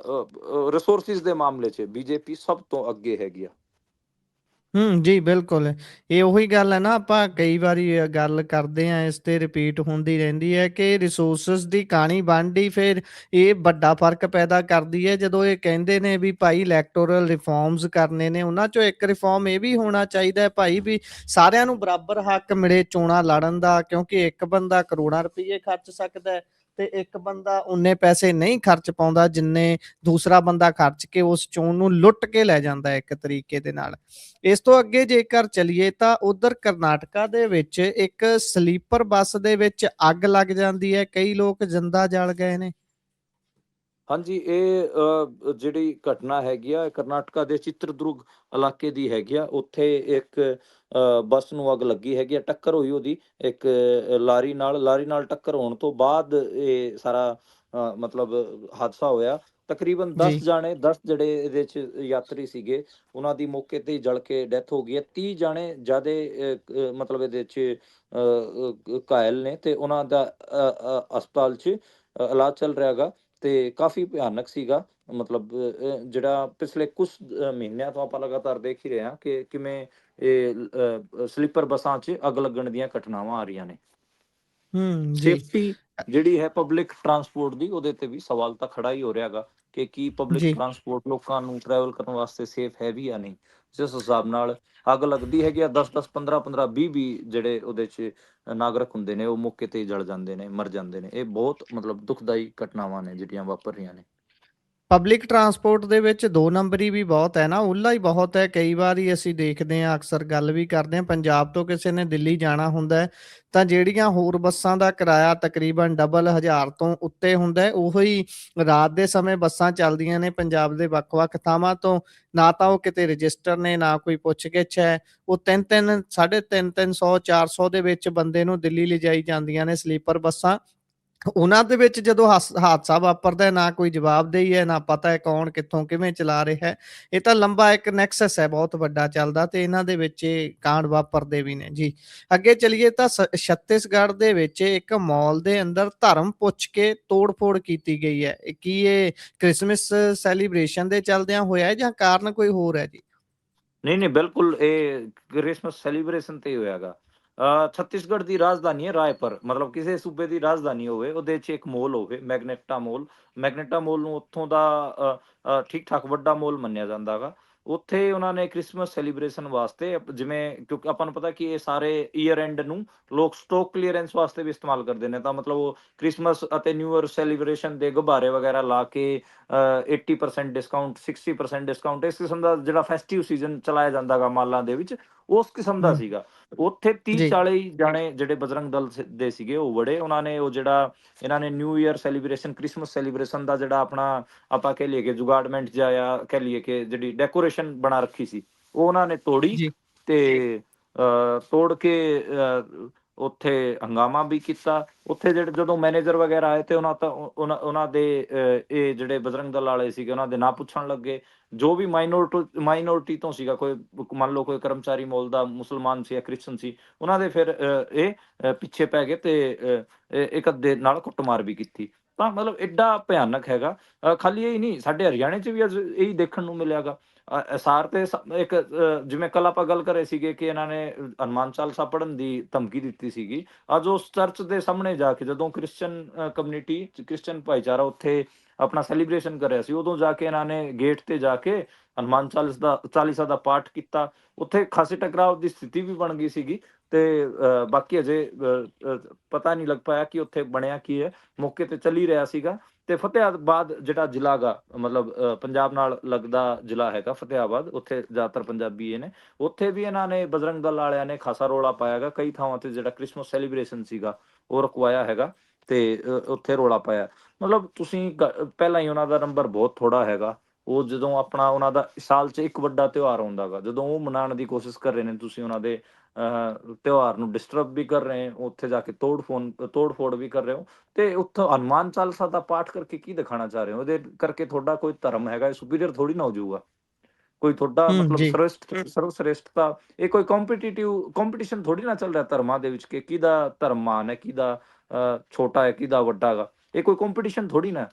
ਰਿਸੋਰਸਿਸ ਦੇ ਮਾਮਲੇ 'ਚ BJP ਸਭ ਤੋਂ ਅੱਗੇ ਹੈਗੀ ਆ। ਜੀ, ਬਿਲਕੁਲ। ਇਹ ਉਹੀ ਗੱਲ ਹੈ ਨਾ, ਆਪਾਂ ਕਈ ਵਾਰੀ ਗੱਲ ਕਰਦੇ ਹਾਂ, ਇਸ ਤੇ ਰਿਪੀਟ ਹੁੰਦੀ ਰਹਿੰਦੀ ਹੈ ਕਿ ਰਿਸੋਰਸਿਸ ਦੀ ਕਹਾਣੀ ਬਣਦੀ ਫਿਰ ਇਹ ਵੱਡਾ ਫਰਕ ਪੈਦਾ ਕਰਦੀ ਹੈ ਜਦੋਂ ਇਹ ਕਹਿੰਦੇ ਨੇ ਵੀ ਭਾਈ ਇਲੈਕਟੋਰਲ ਰਿਫਾਰਮਸ ਕਰਨੇ ਨੇ। ਉਹਨਾਂ 'ਚੋਂ ਇੱਕ ਰਿਫਾਰਮ ਇਹ ਵੀ ਹੋਣਾ ਚਾਹੀਦਾ ਹੈ ਭਾਈ ਵੀ ਸਾਰਿਆਂ ਨੂੰ ਬਰਾਬਰ ਹੱਕ ਮਿਲੇ ਚੋਣਾਂ ਲੜਨ ਦਾ, ਕਿਉਂਕਿ ਇੱਕ ਬੰਦਾ ਕਰੋੜਾਂ ਰੁਪਏ ਖਰਚ ਸਕਦਾ ਹੈ ਤੇ ਇੱਕ ਬੰਦਾ ਉਨੇ ਪੈਸੇ ਨਹੀਂ ਖਰਚ ਪਾਉਂਦਾ ਜਿੰਨੇ ਦੂਸਰਾ ਬੰਦਾ ਖਰਚ ਕੇ ਉਸ ਚੋਣ ਨੂੰ ਲੁੱਟ ਕੇ ਲੈ ਜਾਂਦਾ ਇੱਕ ਤਰੀਕੇ ਦੇ ਨਾਲ। ਇਸ ਤੋਂ ਅੱਗੇ ਜੇਕਰ ਚਲੀਏ ਤਾਂ ਉਧਰ ਕਰਨਾਟਕਾ ਦੇ ਵਿੱਚ ਇੱਕ ਸਲੀਪਰ ਬੱਸ ਦੇ ਵਿੱਚ ਅੱਗ ਲੱਗ ਜਾਂਦੀ ਹੈ, ਕਈ ਲੋਕ ਜਿੰਦਾ ਜਲ ਗਏ ਨੇ। ਹਾਂਜੀ, ਇਹ ਜਿਹੜੀ ਘਟਨਾ ਹੈਗੀ ਆ, ਕਰਨਾਟਕਾ ਦੇ ਚਿੱਤਰਦੁਰਗ ਇਲਾਕੇ ਦੀ ਹੈਗੀ ਆ। ਉੱਥੇ ਇੱਕ ਬੱਸ ਨੂੰ ਅੱਗ ਲੱਗੀ ਹੈਗੀ ਆ, ਟੱਕਰ ਹੋਈ ਉਹਦੀ ਇੱਕ ਲਾਰੀ ਨਾਲ ਟੱਕਰ ਹੋਣ ਤੋਂ ਬਾਅਦ ਇਹ ਸਾਰਾ ਮਤਲਬ ਹਾਦਸਾ ਹੋਇਆ। ਤਕਰੀਬਨ 10 ਜੀ, ਜਾਣੇ, 10 ਜਿਹੜੇ ਇਹਦੇ 'ਚ ਯਾਤਰੀ ਸੀਗੇ, ਉਹਨਾਂ ਦੀ ਮੌਕੇ ਤੇ ਹੀ ਜਲ ਕੇ ਡੈਥ ਹੋ ਗਈ ਹੈ। 30 ਜਾਣੇ ਜ਼ਿਆਦੇ ਮਤਲਬ ਇਹਦੇ 'ਚ ਘਾਇਲ ਨੇ, ਤੇ ਉਹਨਾਂ ਦਾ ਹਸਪਤਾਲ 'ਚ ਇਲਾਜ ਚੱਲ ਰਿਹਾ ਗਾ। ਤੇ ਕਾਫੀ ਭਿਆਨਕ ਸੀਗਾ, ਮਤਲਬ ਜਿਹੜਾ ਪਿਛਲੇ ਕੁਛ ਮਹੀਨਿਆਂ ਤੋਂ ਆਪਾਂ ਲਗਾਤਾਰ ਦੇਖ ਹੀ ਰਹੇ ਹਾਂ ਕਿ ਕਿਵੇਂ ਇਹ ਸਲੀਪਰ ਬੱਸਾਂ 'ਚ ਅੱਗ ਲੱਗਣ ਦੀਆਂ ਘਟਨਾਵਾਂ ਆ ਰਹੀਆਂ ਨੇ। ਜੀ, ਸੇਫਟੀ ਜਿਹੜੀ ਹੈ ਪਬਲਿਕ ਟਰਾਂਸਪੋਰਟ ਦੀ, ਉਹਦੇ ਤੇ ਵੀ ਸਵਾਲ ਤਾਂ ਖੜਾ ਹੀ ਹੋ ਰਿਹਾ ਗਾ ਕਿ ਕੀ ਪਬਲਿਕ ਜੀ। ਟਰਾਂਸਪੋਰਟ ਲੋਕਾਂ ਨੂੰ ਟਰੈਵਲ ਕਰਨ ਵਾਸਤੇ ਸੇਫ ਹੈ ਵੀ ਜਾਂ ਨਹੀਂ। ਜਿਸ ਹਿਸਾਬ ਨਾਲ ਅੱਗ ਲੱਗਦੀ ਹੈਗੀ ਆ, 10-10 15-15 20-20 ਜਿਹੜੇ ਉਹਦੇ 'ਚ ਨਾਗਰਿਕ ਹੁੰਦੇ ਨੇ, ਉਹ ਮੌਕੇ ਤੇ ਹੀ ਜਲ ਜਾਂਦੇ ਨੇ, ਮਰ ਜਾਂਦੇ ਨੇ। ਇਹ ਬਹੁਤ ਮਤਲਬ ਦੁਖਦਾਈ ਘਟਨਾਵਾਂ ਨੇ ਜਿਹੜੀਆਂ ਵਾਪਰ ਰਹੀਆਂ ਨੇ। ਪਬਲਿਕ ਟਰਾਂਸਪੋਰਟ ਦੇ ਵਿੱਚ 2 ਨੰਬਰੀ ਵੀ ਬਹੁਤ ਹੈ ਨਾ, ਓਲਾ ਹੀ ਬਹੁਤ ਹੈ। ਕਈ ਵਾਰੀ ਅਸੀਂ ਦੇਖਦੇ ਹਾਂ, ਅਕਸਰ ਗੱਲ ਵੀ ਕਰਦੇ ਹਾਂ, ਪੰਜਾਬ ਤੋਂ ਕਿਸੇ ਨੇ ਦਿੱਲੀ ਜਾਣਾ ਹੁੰਦਾ ਹੈ ਤਾਂ ਜਿਹੜੀਆਂ ਹੋਰ ਬੱਸਾਂ ਦਾ ਕਿਰਾਇਆ ਤਕਰੀਬਨ ਡਬਲ 1000 ਤੋਂ ਉੱਤੇ ਹੁੰਦਾ ਹੈ, ਉਹੀ ਰਾਤ ਦੇ ਸਮੇਂ ਬੱਸਾਂ ਚੱਲਦੀਆਂ ਨੇ ਪੰਜਾਬ ਦੇ ਵੱਖ-ਵੱਖ ਥਾਵਾਂ ਤੋਂ। ਨਾ ਤਾਂ ਉਹ ਕਿਤੇ ਰਜਿਸਟਰ ਨੇ, ਨਾ ਕੋਈ ਪੁੱਛ-ਗਿੱਛ ਹੈ। ਉਹ 3-3 350 400 ਦੇ ਵਿੱਚ ਬੰਦੇ ਨੂੰ ਦਿੱਲੀ ਲਿਜਾਈ ਜਾਂਦੀਆਂ ਨੇ ਸਲੀਪਰ ਬੱਸਾਂ। ਉਹਨਾਂ ਦੇ ਵਿੱਚ ਜਦੋਂ ਹਾਦਸਾ ਵਾਪਰਦਾ ਹੈ, ਨਾ ਕੋਈ ਜਵਾਬਦੇਹੀ ਹੈ, ਨਾ ਪਤਾ ਹੈ ਕੌਣ ਕਿੱਥੋਂ ਕਿਵੇਂ ਚਲਾ ਰਿਹਾ ਹੈ। ਇਹ ਤਾਂ ਲੰਬਾ ਇੱਕ ਨੈਕਸਸ ਹੈ ਬਹੁਤ ਵੱਡਾ ਚੱਲਦਾ, ਤੇ ਇਹਨਾਂ ਦੇ ਵਿੱਚ ਇਹ ਕਾਂਡ ਵਾਪਰਦੇ ਵੀ ਨੇ ਜੀ। ਅੱਗੇ ਚਲੀਏ ਤਾਂ ਛੱਤੀਸਗੜ੍ਹ ਦੇ ਵਿੱਚ ਇੱਕ ਮਾਲ ਦੇ ਅੰਦਰ ਧਰਮ ਪੁੱਛ ਕੇ ਤੋੜ-ਫੋੜ ਕੀਤੀ ਗਈ ਹੈ। ਕੀ ਇਹ ਕ੍ਰਿਸਮਸ ਸੈਲੀਬ੍ਰੇਸ਼ਨ ਦੇ ਚੱਲਦਿਆਂ ਹੋਇਆ ਹੈ ਜਾਂ ਕਾਰਨ ਕੋਈ ਹੋਰ ਹੈ ਜੀ? ਨਹੀਂ, ਨਹੀਂ, ਬਿਲਕੁਲ ਇਹ ਕ੍ਰਿਸਮਸ ਸੈਲੀਬ੍ਰੇਸ਼ਨ ਤੇ ਹੀ ਹੋਇਆਗਾ। ਛੱਤੀਸਗੜ੍ਹ ਦੀ ਰਾਜਧਾਨੀ ਹੈ ਰਾਏਪੁਰ, ਮਤਲਬ ਕਿਸੇ ਸੂਬੇ ਦੀ ਰਾਜਧਾਨੀ ਹੋਵੇ, ਉਹਦੇ 'ਚ ਇੱਕ ਮਾਲ ਹੋਵੇ ਮੈਗਨੇਟਾ ਮਾਲ। ਮੈਗਨੇਟਾ ਮਾਲ ਨੂੰ ਉੱਥੋਂ ਦਾ ਠੀਕ-ਠਾਕ ਵੱਡਾ ਮਾਲ ਮੰਨਿਆ ਜਾਂਦਾ ਗਾ। ਉੱਥੇ ਉਹਨਾਂ ਨੇ ਕ੍ਰਿਸਮਸ ਸੈਲੀਬ੍ਰੇਸ਼ਨ ਵਾਸਤੇ ਜਿਵੇਂ ਕਿਉਂਕਿ ਆਪਾਂ ਨੂੰ ਪਤਾ ਕਿ ਇਹ ਸਾਰੇ ਈਅਰ ਐਂਡ ਨੂੰ ਲੋਕ ਸਟਾਕ ਕਲੀਅਰੈਂਸ ਵਾਸਤੇ ਵੀ ਇਸਤੇਮਾਲ ਕਰਦੇ ਨੇ, ਤਾਂ ਮਤਲਬ ਉਹ ਕ੍ਰਿਸਮਸ ਅਤੇ ਨਿਊ ਈਅਰ ਸੈਲੀਬ੍ਰੇਸ਼ਨ ਦੇ ਗੁਬਾਰੇ ਵਗੈਰਾ ਲਾ ਕੇ 80% ਡਿਸਕਾਊਂਟ, 60% ਡਿਸਕਾਊਂਟ, ਇਸ ਕਿਸਮ ਦਾ ਜਿਹੜਾ ਫੈਸਟਿਵ ਸੀਜ਼ਨ ਚਲਾਇਆ ਜਾਂਦਾ ਗਾ ਮਾਲਾਂ ਦੇ ਵਿੱਚ, ਉਸ ਕਿਸਮ ਦਾ ਹੂੰ, ਸੀਗਾ। ਉੱਥੇ ਜੀ, 30-40 ਜਾਣੇ ਜਿਹੜੇ ਬਜਰੰਗ ਦਲ ਦੇ ਸੀਗੇ ਉਹ ਵੜੇ। ਉਹਨਾਂ ਨੇ ਉਹ ਜਿਹੜਾ ਇਹਨਾਂ ਨੇ new year celebration, Christmas celebration ਦਾ ਜਿਹੜਾ ਆਪਣਾ ਆਪਾਂ ਕਹਿ ਲਈਏ ਕਿ ਜੁਗਾੜਮੈਂਟ ਜਾਂ ਕਹਿ ਲਈਏ ਕਿ ਜਿਹੜੀ ਡੈਕੋਰੇਸ਼ਨ ਬਣਾ ਰੱਖੀ ਸੀ, ਉਹ ਉਹਨਾਂ ਨੇ ਤੋੜੀ ਜੀ। ਤੇ ਤੋੜ ਕੇ ਉੱਥੇ ਹੰਗਾਮਾ ਵੀ ਕੀਤਾ। ਉੱਥੇ ਜਿਹੜੇ ਜਦੋਂ ਮੈਨੇਜਰ ਵਗੈਰਾ ਆਏ ਤੇ ਉਹਨਾਂ ਦੇ ਇਹ ਜਿਹੜੇ ਬਜਰੰਗ ਦਲ ਵਾਲੇ ਸੀਗੇ ਉਹਨਾਂ ਦੇ ਨਾਂ ਪੁੱਛਣ ਲੱਗੇ। ਜੋ ਵੀ ਮਾਈਨੋਰਿਟੀ ਤੋਂ ਸੀਗਾ, ਕੋਈ ਮੰਨ ਲਓ ਕੋਈ ਕਰਮਚਾਰੀ ਮੌਲ ਦਾ ਮੁਸਲਮਾਨ ਸੀ ਜਾਂ ਕ੍ਰਿਸਚਨ ਸੀ, ਉਹਨਾਂ ਦੇ ਫਿਰ ਪਿੱਛੇ ਪੈ ਗਏ ਤੇ ਇੱਕ ਅੱਧੇ ਨਾਲ ਕੁੱਟਮਾਰ ਵੀ ਕੀਤੀ। ਤਾਂ ਮਤਲਬ ਐਡਾ ਭਿਆਨਕ ਹੈਗਾ। ਖਾਲੀ ਇਹੀ ਨਹੀਂ, ਸਾਡੇ ਹਰਿਆਣੇ 'ਚ ਵੀ ਅੱਜ ਇਹੀ ਦੇਖਣ ਨੂੰ ਮਿਲਿਆਗਾ। ਸਾਰ ਤੇ ਇੱਕ ਜਿਵੇਂ ਕੱਲ ਆਪਾਂ ਗੱਲ ਕਰ ਰਹੇ ਸੀਗੇ ਕਿ ਇਹਨਾਂ ਨੇ ਹਨੂੰਮਾਨ ਚਾਲੀਸਾ ਪੜ੍ਹਨ ਦੀ ਧਮਕੀ ਦਿੱਤੀ ਸੀਗੀ। ਅੱਜ ਉਸ ਚਰਚ ਦੇ ਸਾਹਮਣੇ ਜਾ ਕੇ ਜਦੋਂ ਕ੍ਰਿਸਚਨ ਕਮਿਊਨਿਟੀ, ਕ੍ਰਿਸਚਨ ਭਾਈਚਾਰਾ ਉੱਥੇ ਆਪਣਾ ਸੈਲੀਬ੍ਰੇਸ਼ਨ ਕਰ ਰਿਹਾ ਸੀ, ਉਦੋਂ ਜਾ ਕੇ ਇਹਨਾਂ ਨੇ ਗੇਟ ਤੇ ਜਾ ਕੇ ਹਨੂੰਮਾਨ ਚਾਲੀਸਾ ਦਾ ਪਾਠ ਕੀਤਾ। ਉੱਥੇ ਖਾਸੀ ਟਕਰਾਅ ਦੀ ਸਥਿਤੀ ਵੀ ਬਣ ਗਈ ਸੀਗੀ ਤੇ ਬਾਕੀ ਅਜੇ ਪਤਾ ਨਹੀਂ ਲੱਗ ਪਾਇਆ ਕਿ ਉੱਥੇ ਬਣਿਆ ਕੀ ਹੈ। ਮੌਕੇ ਤੇ ਚੱਲ ਹੀ ਰਿਹਾ ਸੀਗਾ। ਤੇ ਫਤਿਹਾਬਾਦ ਜਿਹੜਾ ਜ਼ਿਲ੍ਹਾ ਗਾ, ਮਤਲਬ ਪੰਜਾਬ ਨਾਲ ਲੱਗਦਾ ਜ਼ਿਲ੍ਹਾ ਹੈਗਾ ਫਤਿਹਾਬਾਦ, ਉੱਥੇ ਜ਼ਿਆਦਾਤਰ ਪੰਜਾਬੀ ਇਹ ਨੇ। ਉੱਥੇ ਵੀ ਇਹਨਾਂ ਨੇ ਬਜਰੰਗ ਦਲ ਵਾਲਿਆਂ ਨੇ ਖਾਸਾ ਰੌਲਾ ਪਾਇਆ ਗਾ। ਕਈ ਥਾਵਾਂ ਤੇ ਜਿਹੜਾ ਕ੍ਰਿਸਮਸ ਸੈਲੀਬ੍ਰੇਸ਼ਨ ਸੀਗਾ ਉਹ ਰੁਕਵਾਇਆ ਹੈਗਾ ਤੇ ਉੱਥੇ ਰੌਲਾ ਪਾਇਆ। ਮਤਲਬ ਤੁਸੀਂ ਪਹਿਲਾਂ ਹੀ ਉਹਨਾਂ ਦਾ ਨੰਬਰ ਬਹੁਤ ਥੋੜਾ ਹੈਗਾ। ਉਹ ਜਦੋਂ ਆਪਣਾ ਉਹਨਾਂ ਦਾ ਸਾਲ 'ਚ ਇੱਕ ਵੱਡਾ ਤਿਉਹਾਰ ਆਉਂਦਾ ਗਾ, ਜਦੋਂ ਉਹ ਮਨਾਉਣ ਦੀ ਕੋਸ਼ਿਸ਼ ਕਰ ਰਹੇ ਨੇ, ਤੁਸੀਂ ਉਹਨਾਂ ਦੇ ਤਿਉਹਾਰ ਨੂੰ ਡਿਸਟਰਬ ਵੀ ਕਰ ਰਹੇ ਹੋ, ਉੱਥੇ ਜਾ ਕੇ ਤੋੜ ਫੋੜ ਵੀ ਕਰ ਰਹੇ ਹੋ। ਤੇ ਉੱਥੋਂ ਹਨੂੰਮਾਨ ਚਾਲੀਸਾ ਦਾ ਪਾਠ ਕਰਕੇ ਕੀ ਦਿਖਾਣਾ ਚਾਹ ਰਹੇ ਹੋ? ਉਹਦੇ ਕਰਕੇ ਤੁਹਾਡਾ ਕੋਈ ਧਰਮ ਹੈਗਾ ਸੁਪੀਰੀਅਰ ਥੋੜੀ ਨਾ ਹੋ ਜਾਊਗਾ। ਕੋਈ ਤੁਹਾਡਾ ਹੂੰ, ਮਤਲਬ ਜੀ। ਸਰਵ ਸ੍ਰੇਸ਼ਟਤਾ, ਇਹ ਕੋਈ ਕੰਪੀਟੀਸ਼ਨ ਥੋੜੀ ਨਾ ਚੱਲ ਰਿਹਾ ਧਰਮਾਂ ਦੇ ਵਿੱਚ ਕਿ ਕਿਹਦਾ ਧਰਮ ਮਾਨ ਹੈ, ਕਿਹਦਾ ਛੋਟਾ ਹੈ, ਕਿਹਦਾ ਵੱਡਾ ਹੈਗਾ। ਇਹ ਕੋਈ ਕੰਪੀਟੀਸ਼ਨ ਥੋੜੀ ਨਾ। ਹੂੰ,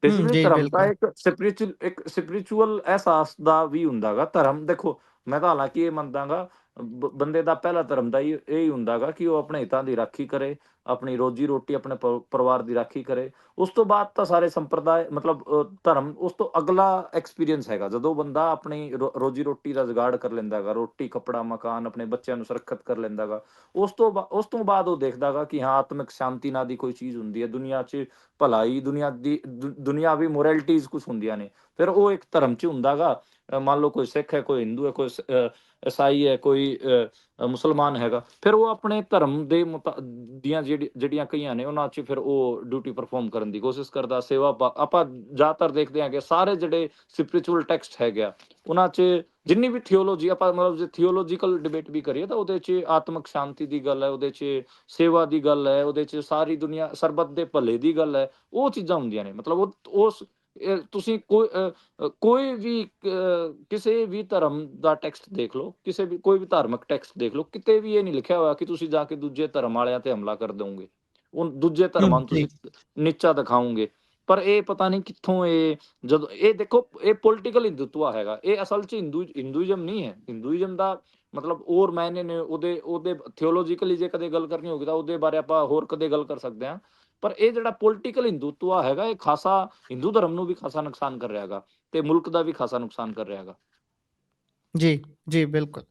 ਬੇਸਿਕਲੀ ਜੀ, ਧਰਮ ਤਾਂ ਬਿਲਕੁਲ। ਇੱਕ ਸਪਿਰਿਚੁਅਲ ਅਹਿਸਾਸ ਦਾ ਵੀ ਹੁੰਦਾ ਗਾ ਧਰਮ। ਦੇਖੋ, ਮੈਂ ਤਾਂ ਹਾਲਾਂਕਿ ਇਹ ਮੰਨਦਾ ਗਾ ਬੰਦੇ ਦਾ ਪਹਿਲਾ ਧਰਮ ਦਾ ਹੀ ਇਹ ਹੀ ਹੁੰਦਾ ਗਾ ਕਿ ਉਹ ਆਪਣੇ ਹਿੱਤਾਂ ਦੀ ਰਾਖੀ ਕਰੇ, ਆਪਣੀ ਰੋਜੀ ਰੋਟੀ, ਆਪਣੇ ਪਰਿਵਾਰ ਦੀ ਰਾਖੀ ਕਰੇ। ਉਸ ਤੋਂ ਬਾਅਦ ਤਾਂ ਸਾਰੇ ਸੰਪਰਦਾਇ ਮਤਲਬ ਧਰਮ ਉਸ ਤੋਂ ਅਗਲਾ ਐਕਸਪੀਰੀਅੰਸ ਹੈਗਾ, ਜਦੋਂ ਬੰਦਾ ਆਪਣੀ ਰੋਜੀ ਰੋਟੀ ਦਾ ਜੁਗਾੜ ਕਰ ਲੈਂਦਾ ਗਾ, ਰੋਟੀ ਕੱਪੜਾ ਮਕਾਨ ਆਪਣੇ ਬੱਚਿਆਂ ਨੂੰ ਸੁਰੱਖਿਅਤ ਕਰ ਲੈਂਦਾ ਗਾ। ਉਸ ਤੋਂ ਬਾਅਦ ਉਹ ਦੇਖਦਾ ਗਾ ਕਿ ਹਾਂ, ਆਤਮਿਕ ਸ਼ਾਂਤੀ ਨਾਂ ਦੀ ਕੋਈ ਚੀਜ਼ ਹੁੰਦੀ ਹੈ ਦੁਨੀਆ 'ਚ, ਭਲਾਈ ਦੁਨਿਆਵੀ ਮੋਰੈਲਿਟੀਜ਼ ਕੁਛ ਹੁੰਦੀਆਂ ਨੇ। ਫਿਰ ਉਹ ਇੱਕ ਧਰਮ 'ਚ ਹੁੰਦਾ ਗਾ। ਮੰਨ ਲਓ ਕੋਈ ਸਿੱਖ ਹੈ, ਕੋਈ ਹਿੰਦੂ ਹੈ, ਕੋਈ ਈਸਾਈ ਹੈ, ਕੋਈ ਮੁਸਲਮਾਨ ਹੈਗਾ। ਫਿਰ ਉਹ ਆਪਣੇ ਧਰਮ ਦੇ ਦੀਆਂ ਜਿਹੜੀਆਂ ਕਈਆਂ ਨੇ ਉਹਨਾਂ 'ਚ ਫਿਰ ਉਹ ਡਿਊਟੀ ਪਰਫੋਰਮ ਕਰਨ ਦੀ ਕੋਸ਼ਿਸ਼ ਕਰਦਾ। ਸੇਵਾ ਆਪਾਂ ਜ਼ਿਆਦਾਤਰ ਦੇਖਦੇ ਹਾਂ ਕਿ ਸਾਰੇ ਜਿਹੜੇ ਸਪਿਰਿਚੁਅਲ ਟੈਕਸਟ ਹੈਗੇ ਆ, ਉਹਨਾਂ 'ਚ ਜਿੰਨੀ ਵੀ ਥਿਓਲੋਜੀ, ਆਪਾਂ ਮਤਲਬ ਜੇ ਥਿਓਲੋਜੀਕਲ ਡਿਬੇਟ ਵੀ ਕਰੀਏ ਤਾਂ ਉਹਦੇ 'ਚ ਆਤਮਿਕ ਸ਼ਾਂਤੀ ਦੀ ਗੱਲ ਹੈ, ਉਹਦੇ 'ਚ ਸੇਵਾ ਦੀ ਗੱਲ ਹੈ, ਉਹਦੇ 'ਚ ਸਾਰੀ ਦੁਨੀਆ ਸਰਬੱਤ ਦੇ ਭਲੇ ਦੀ ਗੱਲ ਹੈ। ਉਹ ਚੀਜ਼ਾਂ ਹੁੰਦੀਆਂ ਨੇ। ਮਤਲਬ ਤੁਸੀਂ ਕੋਈ ਵੀ ਕਿਸੇ ਵੀ ਧਰਮ ਦਾ ਟੈਕਸਟ ਦੇਖ ਲਓ, ਕੋਈ ਵੀ ਧਾਰਮਿਕ ਟੈਕਸਟ ਦੇਖ ਲਓ, ਕਿਤੇ ਵੀ ਇਹ ਨਹੀਂ ਲਿਖਿਆ ਹੋਇਆ ਕਿ ਤੁਸੀਂ ਜਾ ਕੇ ਦੂਜੇ ਧਰਮ ਵਾਲਿਆਂ ਤੇ ਹਮਲਾ ਕਰ ਦਓਗੇ, ਉਹ ਦੂਜੇ ਹੂੰ, ਧਰਮਾਂ ਨੂੰ ਜੀ। ਤੁਸੀਂ ਨੀਚਾ ਦਿਖਾਓਗੇ। ਪਰ ਇਹ ਪਤਾ ਨਹੀਂ ਕਿੱਥੋਂ ਜਦੋਂ ਇਹ ਦੇਖੋ, ਇਹ ਪੋਲੀਟੀਕਲ ਹਿੰਦੂਤਵ ਹੈਗਾ। ਇਹ ਅਸਲ 'ਚ ਹਿੰਦੂਇਜ਼ਮ ਨਹੀਂ ਹੈ। ਹਿੰਦੂਇਜ਼ਮ ਦਾ ਮਤਲਬ ਹੋਰ ਮਾਇਨੇ ਨੇ। ਉਹਦੇ ਥਿਓਲੋਜੀਕਲੀ ਜੇ ਕਦੇ ਗੱਲ ਕਰਨੀ ਹੋਗੀ ਤਾਂ ਉਹਦੇ ਬਾਰੇ ਆਪਾਂ ਹੋਰ ਕਦੇ ਗੱਲ ਕਰ ਸਕਦੇ ਹਾਂ। ਪਰ ਇਹ ਜਿਹੜਾ ਪੋਲੀਟੀਕਲ ਹਿੰਦੂਤਵ ਹੈਗਾ, ਇਹ ਖਾਸਾ ਹਿੰਦੂ ਧਰਮ ਨੂੰ ਵੀ ਖਾਸਾ ਨੁਕਸਾਨ ਕਰ ਰਿਹਾ ਹੈਗਾ ਤੇ ਮੁਲਕ ਦਾ ਵੀ ਖਾਸਾ ਨੁਕਸਾਨ ਕਰ ਰਿਹਾ ਹੈਗਾ। ਜੀ, ਜੀ, ਬਿਲਕੁਲ।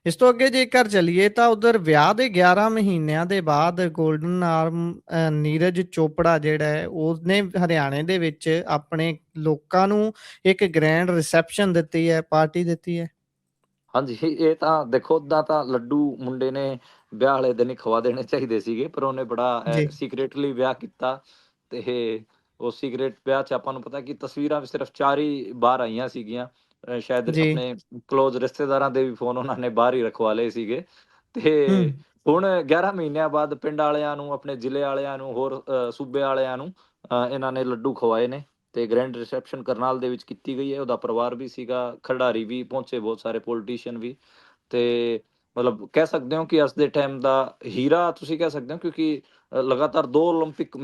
ਇਸ ਤੋਂ ਅੱਗੇ ਜੇਕਰ ਚੱਲੀਏ ਤਾਂ ਉਧਰ ਵਿਆਹ ਦੇ 11 ਮਹੀਨਿਆਂ ਦੇ ਬਾਅਦ ਗੋਲਡਨ ਆਰਮ ਨੀਰਜ ਚੋਪੜਾ ਜਿਹੜਾ ਹੈ, ਉਹਨੇ ਹਰਿਆਣੇ ਦੇ ਵਿੱਚ ਆਪਣੇ ਲੋਕਾਂ ਨੂੰ ਇੱਕ ਗ੍ਰੈਂਡ ਰਿਸੈਪਸ਼ਨ ਦਿੱਤੀ ਹੈ, ਪਾਰਟੀ ਦਿੱਤੀ ਹੈ। ਹਾਂਜੀ, ਇਹ ਤਾਂ ਦੇਖੋ, ਓਦਾਂ ਤਾਂ ਲੱਡੂ ਮੁੰਡੇ ਨੇ ਵਿਆਹ ਵਾਲੇ ਦਿਨ ਹੀ ਖਵਾ ਦੇਣੇ ਚਾਹੀਦੇ ਸੀਗੇ, ਪਰ ਉਹਨੇ ਬੜਾ ਜੀ, ਸੀਕ੍ਰੇਟਲੀ ਵਿਆਹ ਕੀਤਾ। ਤੇ ਉਹ ਸੀਕ੍ਰੇਟ ਵਿਆਹ 'ਚ ਆਪਾਂ ਨੂੰ ਪਤਾ ਕਿ ਤਸਵੀਰਾਂ ਵੀ ਸਿਰਫ 4 ਹੀ ਬਾਹਰ ਆਈਆਂ ਸੀਗੀਆਂ। ਸ਼ਾਇਦ ਜੀ। ਆਪਣੇ ਕਲੋਜ਼ ਰਿਸ਼ਤੇਦਾਰਾਂ ਦੇ ਵੀ ਫੋਨ ਉਹਨਾਂ ਨੇ ਬਾਹਰ ਹੀ ਰਖਵਾ ਲਏ ਸੀਗੇ। ਹੂੰ, ਤੇ ਹੁਣ 11 ਮਹੀਨਿਆਂ ਬਾਅਦ ਪਿੰਡ ਵਾਲਿਆਂ ਨੂੰ, ਆਪਣੇ ਜ਼ਿਲ੍ਹੇ ਵਾਲਿਆਂ ਨੂੰ, ਹੋਰ ਸੂਬੇ ਵਾਲਿਆਂ ਨੂੰ ਇਹਨਾਂ ਨੇ ਲੱਡੂ ਖਵਾਏ ਨੇ ਤੇ ਗ੍ਰੈਂਡ ਰਿਸੈਪਸ਼ਨ ਕਰਨਾਲ ਦੇ ਵਿੱਚ ਕੀਤੀ ਗਈ ਹੈ। ਉਹਦਾ ਪਰਿਵਾਰ ਵੀ ਸੀਗਾ, ਖਿਡਾਰੀ ਵੀ ਪਹੁੰਚੇ, ਬਹੁਤ ਸਾਰੇ ਪੋਲੀਟੀਸ਼ੀਅਨ ਵੀ। ਤੇ ਮਤਲਬ ਕਹਿ ਸਕਦੇ ਹੋ ਕਿ ਅੱਜ ਦੇ ਟਾਈਮ ਦਾ ਹੀਰਾ ਤੁਸੀਂ ਕਹਿ ਸਕਦੇ ਹੋ, ਕਿਉਂਕਿ ਲਗਾਤਾਰ 2 ਓਲੰਪਿਕ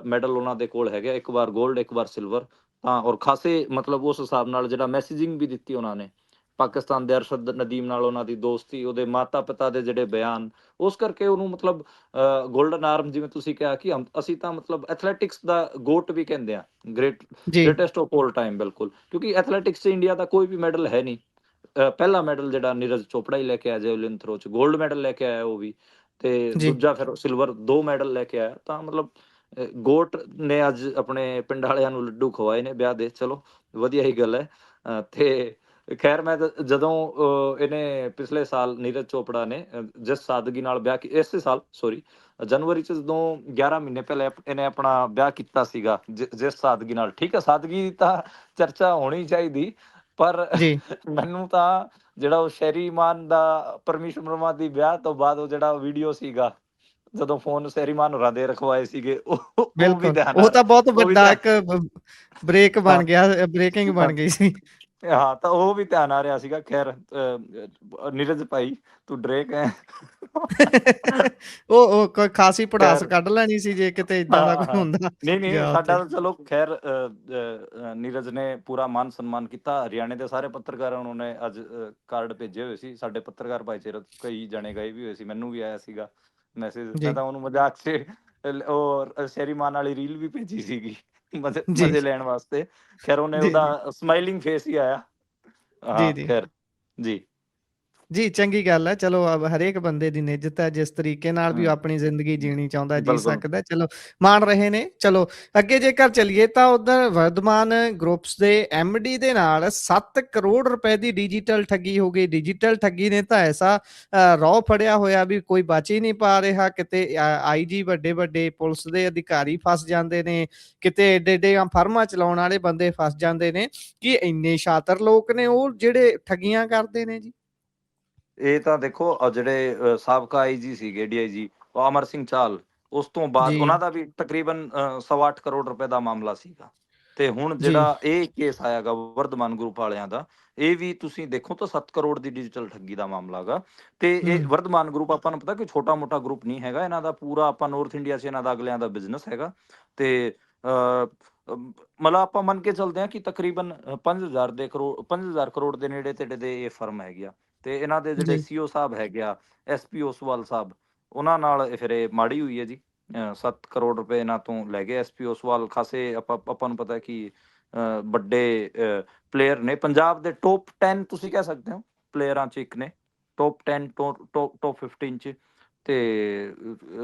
ਮੈਡਲ ਉਹਨਾਂ ਦੇ ਕੋਲ ਹੈਗੇ, ਇੱਕ ਵਾਰ 골ਡ, ਇੱਕ ਵਾਰ ਸਿਲਵਰ। ਤਾਂ ਔਰ ਖਾਸੇ ਮਤਲਬ ਉਸ ਹਿਸਾਬ ਨਾਲ ਜਿਹੜਾ ਮੈਸੇਜਿੰਗ ਵੀ ਦਿੱਤੀ ਉਹਨਾਂ ਨੇ, ਪਾਕਿਸਤਾਨ ਦੇ ਅਰਸ਼ਦ ਨਦੀਮ ਨਾਲ ਉਹਨਾਂ ਦੀ ਦੋਸਤੀ, ਉਹਦੇ ਮਾਤਾ ਪਿਤਾ ਦੇ ਜਿਹੜੇ ਬਿਆਨ, ਉਸ ਕਰਕੇ ਉਹਨੂੰ ਮਤਲਬ ਗੋਲਡਨ ਆਰਮ, ਜਿਵੇਂ ਤੁਸੀਂ ਕਿਹਾ ਕਿ ਅਸੀਂ ਤਾਂ ਮਤਲਬ ਐਥਲੈਟਿਕਸ ਦਾ ਗੋਟ ਵੀ ਕਹਿੰਦੇ ਆ, ਜੀ ਗ੍ਰੇਟੈਸਟ ਆਫ ਆਲ ਟਾਈਮ। ਬਿਲਕੁਲ, ਕਿਉਂਕਿ ਐਥਲੈਟਿਕਸ 'ਚ ਇੰਡੀਆ ਦਾ ਕੋਈ ਵੀ ਮੈਡਲ ਹੈ ਨਹੀਂ। ਪਹਿਲਾ ਮੈਡਲ ਜਿਹੜਾ ਨੀਰਜ ਚੋਪੜਾ ਹੀ ਲੈ ਕੇ ਆਇਆ ਜੈਵਲਿਨ ਥਰੋ 'ਚ, 골ਡ ਮੈਡਲ ਲੈ ਕੇ ਆਇਆ ਉਹ ਵੀ, ਤੇ ਜੀ ਦੂਜਾ ਫਿਰ ਸਿਲਵਰ, 2 ਮੈਡਲ ਲੈ ਕੇ ਆਇਆ। ਤਾਂ ਮਤਲਬ ਗੋਟ ਨੇ ਅੱਜ ਆਪਣੇ ਪਿੰਡ ਵਾਲਿਆਂ ਨੂੰ ਲੱਡੂ ਖਵਾਏ ਨੇ ਵਿਆਹ ਦੇ। ਚਲੋ ਵਧੀਆ ਹੀ ਗੱਲ ਹੈ। ਤੇ ਖੈਰ ਮੈਂ ਜਦੋਂ ਇਹਨੇ ਪਿਛਲੇ ਸਾਲ ਨੀਰਜ ਚੋਪੜਾ ਨੇ ਜਿਸ ਸਾਦਗੀ ਨਾਲ ਵਿਆਹ ਇਸੇ ਸਾਲ ਸੋਰੀ ਜਨਵਰੀ 'ਚ, ਜਦੋਂ 11 ਮਹੀਨੇ ਪਹਿਲੇ ਇਹਨੇ ਆਪਣਾ ਵਿਆਹ ਕੀਤਾ ਸੀਗਾ, ਜਿਸ ਸਾਦਗੀ ਨਾਲ, ਠੀਕ ਹੈ ਸਾਦਗੀ ਤਾਂ ਚਰਚਾ ਹੋਣੀ ਚਾਹੀਦੀ, ਪਰ ਜੀ ਮੈਨੂੰ ਤਾਂ ਜਿਹੜਾ ਉਹ ਸ਼ੈਰੀ ਮਾਨ ਦਾ, ਪਰਮੀਸ਼ ਵਰਮਾ ਦੀ ਵਿਆਹ ਤੋਂ ਬਾਅਦ ਉਹ ਜਿਹੜਾ ਵੀਡੀਓ ਸੀਗਾ, ਜਦੋਂ ਫੋਨ ਸ਼ੈਰੀ ਮਾਨ ਹੋਰਾਂ ਦੇ ਰਖਵਾਏ ਸੀਗੇ, ਉਹ ਵੀ ਬਿਲਕੁਲ, ਧਿਆਨ ਉਹ ਆ, ਤਾਂ ਬਹੁਤ ਉਹ ਵੀ ਵੱਡਾ ਧਿਆਨ। ਇੱਕ ਬ੍ਰੇਕ ਹਾਂ ਬਣ ਗਿਆ, ਬ੍ਰੇਕਿੰਗ ਬਣ ਗਈ ਸੀ। ਹਾਂ, ਤਾਂ ਉਹ ਵੀ ਧਿਆਨ ਆ ਰਿਹਾ ਸੀਗਾ। ਖੈਰ ਨੀਰਜ ਭਾਈ, ਤੂੰ ਡਰੇਕ ਹੈ। ਉਹ ਕੋਈ ਖਾਸੀ ਪੜਾਸ ਖੈਰ ਕੱਢ ਲੈਣੀ ਸੀ ਜੇ ਕਿਤੇ ਇਦਾਂ ਦਾ ਹਾਂ, ਕੋਈ ਹਾਂ। ਹੁੰਦਾ ਨਹੀਂ, ਨਹੀਂ, ਗਿਆ ਸਾਡਾ ਉੱਥੇ। ਤਾਂ ਚਲੋ ਖੈਰ ਨੀਰਜ ਨੇ ਪੂਰਾ ਮਾਨ ਸਨਮਾਨ ਕੀਤਾ। ਹਰਿਆਣੇ ਦੇ ਸਾਰੇ ਪੱਤਰਕਾਰਾਂ ਨੂੰ ਉਹਨੇ ਅੱਜ ਕਾਰਡ ਭੇਜੇ ਹੋਏ ਸੀ। ਸਾਡੇ ਪੱਤਰਕਾਰ ਭਾਈਚਾਰੇ ਕਈ ਜਣੇ ਗਏ ਵੀ ਹੋਏ ਸੀ, ਮੈਨੂੰ ਵੀ ਆਇਆ ਸੀਗਾ ਮੈਸੇਜ। ਮੈਂ ਜੀ ਤਾਂ ਉਹਨੂੰ ਮਜ਼ਾਕ 'ਚ ਉਹ ਸ਼ੈਰੀ ਮਾਨ ਵਾਲੀ ਰੀਲ ਵੀ ਭੇਜੀ ਸੀਗੀ, ਮਜ਼ੇ ਜੀ ਮਜ਼ੇ ਲੈਣ ਵਾਸਤੇ। ਖੈਰ ਉਹਨੇ ਜੀ ਜੀ ਉਹਦਾ ਸਮਾਈਲਿੰਗ ਫੇਸ ਹੀ ਆਇਆ। ਜੀ ਹਾਂ, ਜੀ ਖੈਰ ਜੀ। ਜੀ ਚੰਗੀ ਗੱਲ ਹੈ। ਚਲੋ ਹਰੇਕ ਬੰਦੇ ਦੀ ਨਿੱਜਤ ਹੈ, ਜਿਸ ਤਰੀਕੇ ਨਾਲ ਵੀ ਉਹ ਹੂੰ, ਆਪਣੀ ਜ਼ਿੰਦਗੀ ਜੀਣੀ ਚਾਹੁੰਦਾ ਜੀ ਬਿਲਕੁਲ। ਸਕਦਾ। ਚਲੋ ਮਾਣ ਰਹੇ ਨੇ। ਚਲੋ ਅੱਗੇ ਜੇਕਰ ਚੱਲੀਏ ਤਾਂ ਉਧਰ ਵਰਧਮਾਨ ਗਰੁੱਪਸ ਦੇ ਐਮਡੀ ਦੇ ਨਾਲ 7 ਕਰੋੜ ਰੁਪਏ ਦੀ ਡਿਜੀਟਲ ਠੱਗੀ ਹੋ ਗਈ। ਡਿਜੀਟਲ ਠੱਗੀ ਨੇ ਤਾਂ ਐਸਾ ਰੌ ਫੜਿਆ ਹੋਇਆ ਵੀ ਕੋਈ ਬਚ ਹੀ ਨਹੀਂ ਪਾ ਰਿਹਾ। ਕਿਤੇ ਆਈਜੀ ਵੱਡੇ ਵੱਡੇ ਪੁਲਿਸ ਦੇ ਅਧਿਕਾਰੀ ਫਸ ਜਾਂਦੇ ਨੇ, ਕਿਤੇ ਏਡੇ ਏਡੇ ਫਰਮਾਂ ਚਲਾਉਣ ਵਾਲੇ ਬੰਦੇ ਫਸ ਜਾਂਦੇ ਨੇ, ਕਿ ਇੰਨੇ ਸ਼ਾਤਰ ਲੋਕ ਨੇ ਉਹ ਜਿਹੜੇ ਠੱਗੀਆਂ ਕਰਦੇ ਨੇ ਜੀ। ਇਹ ਤਾਂ ਦੇਖੋ ਜਿਹੜੇ ਸਾਬਕਾ ਆਈਜੀ ਸੀਗੇ, ਡੀਆਈਜੀ, ਉਹ ਅਮਰ ਸਿੰਘ ਚਾਹਲ, ਉਸ ਤੋਂ ਬਾਅਦ ਜੀ ਉਹਨਾਂ ਦਾ ਵੀ ਤਕਰੀਬਨ 8.25 ਕਰੋੜ ਰੁਪਏ ਦਾ ਮਾਮਲਾ ਸੀਗਾ। ਤੇ ਹੁਣ ਜੀ ਜਿਹੜਾ ਇਹ ਕੇਸ ਆਇਆਗਾ ਵਰਧਮਾਨ ਗਰੁੱਪ ਵਾਲਿਆਂ ਦਾ, ਇਹ ਵੀ ਤੁਸੀਂ ਦੇਖੋ ਤਾਂ 7 ਕਰੋੜ ਦੀ ਡਿਜੀਟਲ ਠੱਗੀ ਦਾ ਮਾਮਲਾ ਗਾ। ਤੇ ਇਹ ਹੂੰ ਵਰਧਮਾਨ ਗਰੁੱਪ ਆਪਾਂ ਨੂੰ ਪਤਾ ਕਿ ਛੋਟਾ ਮੋਟਾ ਗਰੁੱਪ ਨਹੀਂ ਹੈਗਾ, ਇਹਨਾਂ ਦਾ ਪੂਰਾ ਆਪਾਂ ਨਾਰਥ ਇੰਡੀਆ 'ਚ ਇਹਨਾਂ ਦਾ ਅਗਲਿਆਂ ਦਾ ਬਿਜ਼ਨਸ ਹੈਗਾ। ਤੇ ਮਤਲਬ ਆਪਾਂ ਮੰਨ ਕੇ ਚੱਲਦੇ ਹਾਂ ਕਿ ਤਕਰੀਬਨ 5000 ਕਰੋੜ ਦੇ ਨੇੜੇ ਤੇੜੇ ਦੇ ਇਹ ਫਰਮ ਹੈਗੀ ਆ। ਤੇ ਇਹਨਾਂ ਦੇ ਜਿਹੜੇ ਜੀ ਸੀਓ ਸਾਹਿਬ ਹੈਗੇ ਆ, ਐਸਪੀ ਓਸਵਾਲ ਸਾਹਿਬ, ਉਹਨਾਂ ਨਾਲ ਫਿਰ ਇਹ ਮਾੜੀ ਹੋਈ ਹੈ ਜੀ। 7 ਕਰੋੜ ਰੁਪਏ ਇਹਨਾਂ ਤੋਂ ਲੈ ਗਏ ਐਸਪੀ ਓਸਵਾਲ। ਖਾਸੇ ਆਪਾਂ ਨੂੰ ਪਤਾ ਕਿ ਵੱਡੇ ਪਲੇਅਰ ਨੇ, ਪੰਜਾਬ ਦੇ ਟੋਪ 10 ਤੁਸੀਂ ਕਹਿ ਸਕਦੇ ਹੋ ਪਲੇਅਰਾਂ 'ਚ ਇੱਕ ਨੇ, ਟੋਪ 10 ਟੋਪ 15 'ਚ। ਤੇ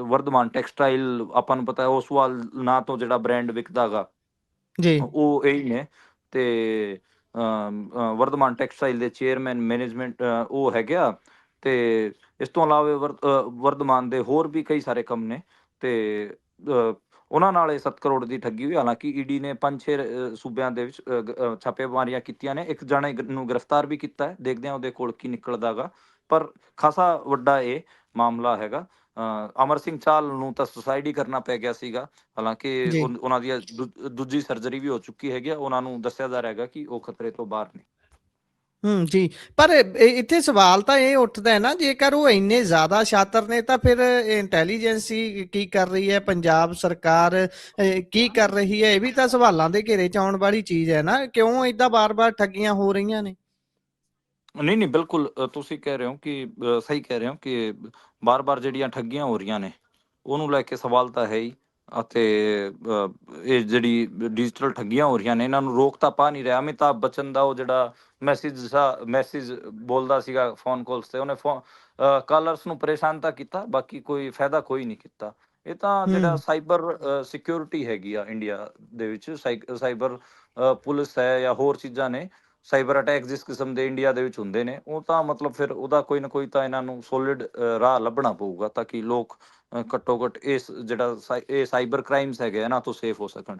ਵਰਧਮਾਨ ਟੈਕਸਟਾਈਲ, ਆਪਾਂ ਨੂੰ ਪਤਾ ਓਸਵਾਲ ਨਾਂ ਤੋਂ ਜਿਹੜਾ ਬ੍ਰਾਂਡ ਵਿਕਦਾ ਗਾ, ਜੀ ਉਹ ਇਹੀ ਨੇ। ਤੇ ਵਰਧਮਾਨ ਟੈਕਸਟਾਈਲ ਦੇ ਚੇਅਰਮੈਨ ਮੈਨੇਜਮੈਂਟ ਉਹ ਹੈਗੇ ਆ। ਤੇ ਇਸ ਤੋਂ ਇਲਾਵਾ ਵਰਧਮਾਨ ਦੇ ਹੋਰ ਵੀ ਕਈ ਸਾਰੇ ਕੰਮ ਨੇ। ਤੇ ਉਹਨਾਂ ਨਾਲ ਇਹ 7 ਕਰੋੜ ਦੀ ਠੱਗੀ ਹੋਈ। ਹਾਲਾਂਕਿ ਈਡੀ ਨੇ 5-6 ਸੂਬਿਆਂ ਦੇ ਵਿੱਚ ਛਾਪੇਮਾਰੀਆਂ ਕੀਤੀਆਂ ਨੇ, ਇੱਕ ਜਾਣੇ ਨੂੰ ਗ੍ਰਿਫਤਾਰ ਵੀ ਕੀਤਾ ਹੈ। ਦੇਖਦੇ ਹਾਂ ਉਹਦੇ ਕੋਲ ਕੀ ਨਿਕਲਦਾ ਗਾ, ਪਰ ਖਾਸਾ ਵੱਡਾ ਇਹ ਮਾਮਲਾ ਹੈਗਾ। ਅਮਰ ਸਿੰਘ ਚਾਹਲ ਨੂੰ ਤਾਂ ਸੁਸਾਈਡ ਹੀ ਕਰਨਾ ਪੈ ਗਿਆ ਸੀਗਾ। ਹਾਲਾਂਕਿ ਜੀ ਉਹਨਾਂ ਦੀ ਦੂਜੀ ਸਰਜਰੀ ਵੀ ਹੋ ਚੁੱਕੀ ਹੈਗੀ ਆ। ਉਹਨਾਂ ਨੂੰ ਦੱਸਿਆ ਜਾ ਰਿਹਾ ਹੈਗਾ ਕਿ ਉਹ ਖਤਰੇ ਤੋਂ ਬਾਹਰ ਨੇ। ਜੀ। ਪਰ ਇੱਥੇ ਸਵਾਲ ਤਾਂ ਇਹ ਉੱਠਦਾ ਹੈ ਨਾ, ਜੇਕਰ ਉਹ ਇੰਨੇ ਜ਼ਿਆਦਾ ਸ਼ਾਤਰ ਨੇ ਤਾਂ ਫਿਰ ਇੰਟੈਲੀਜੈਂਸੀ ਕੀ ਕਰ ਰਹੀ ਹੈ, ਪੰਜਾਬ ਸਰਕਾਰ ਕੀ ਕਰ ਰਹੀ ਹੈ? ਇਹ ਵੀ ਤਾਂ ਸਵਾਲਾਂ ਦੇ ਘੇਰੇ 'ਚ ਆਉਣ ਵਾਲੀ ਚੀਜ਼ ਹੈ ਨਾ। ਕਿਉਂ ਏਦਾਂ ਬਾਰ-ਬਾਰ ਠੱਗੀਆਂ ਹੋ ਰਹੀਆਂ ਨੇ? ਨਹੀਂ, ਨਹੀਂ, ਬਿਲਕੁਲ ਤੁਸੀਂ ਕਹਿ ਰਹੇ ਹੋ ਕਿ ਸਹੀ ਕਹਿ ਰਹੇ ਹੋ ਕਿ ਬਾਰ-ਬਾਰ ਜਿਹੜੀਆਂ ਠੱਗੀਆਂ ਹੋ ਰਹੀਆਂ ਨੇ, ਉਹਨੂੰ ਲੈ ਕੇ ਸਵਾਲ ਤਾਂ ਹੈ ਹੀ। ਅਤੇ ਇਹ ਜਿਹੜੀ ਡਿਜੀਟਲ ਠੱਗੀਆਂ ਹੋ ਰਹੀਆਂ ਨੇ, ਇਹਨਾਂ ਨੂੰ ਰੋਕ ਤਾਂ ਪਾ ਨਹੀਂ ਰਿਹਾ। ਅਮਿਤਾਭ ਬੱਚਨ ਦਾ ਉਹ ਜਿਹੜਾ ਮੈਸੇਜ ਬੋਲਦਾ ਸੀਗਾ ਫੋਨ ਕਾਲਸ ਤੇ, ਉਹਨੇ ਕਾਲਰਸ ਨੂੰ ਪਰੇਸ਼ਾਨ ਤਾਂ ਕੀਤਾ, ਬਾਕੀ ਕੋਈ ਫਾਇਦਾ ਕੋਈ ਨਹੀਂ ਕੀਤਾ। ਇਹ ਤਾਂ ਜਿਹੜਾ ਹੂੰ ਸਾਈਬਰ ਸਿਕਿਉਰਿਟੀ ਹੈਗੀ ਆ ਇੰਡੀਆ ਦੇ ਵਿੱਚ, ਸਾਈਬਰ ਪੁਲਿਸ ਹੈ ਜਾਂ ਹੋਰ ਚੀਜ਼ਾਂ ਨੇ, ਸਾਈਬਰ ਅਟੈਕ ਜਿਸ ਕਿਸਮ ਦੇ ਇੰਡੀਆ ਦੇ ਵਿੱਚ ਹੁੰਦੇ ਨੇ, ਉਹ ਤਾਂ ਮਤਲਬ ਫਿਰ ਉਹਦਾ ਕੋਈ ਨਾ ਕੋਈ ਤਾਂ ਇਹਨਾਂ ਨੂੰ ਸੋਲਿਡ ਰਾਹ ਲੱਭਣਾ ਪਊਗਾ, ਤਾਂ ਕਿ ਲੋਕ ਘੱਟੋ ਘੱਟ ਇਸ ਜਿਹੜਾ ਇਹ ਸਾਈਬਰ ਕ੍ਰਾਈਮਸ ਹੈਗੇ ਇਹਨਾਂ ਤੋਂ ਸੇਫ ਹੋ ਸਕਣ।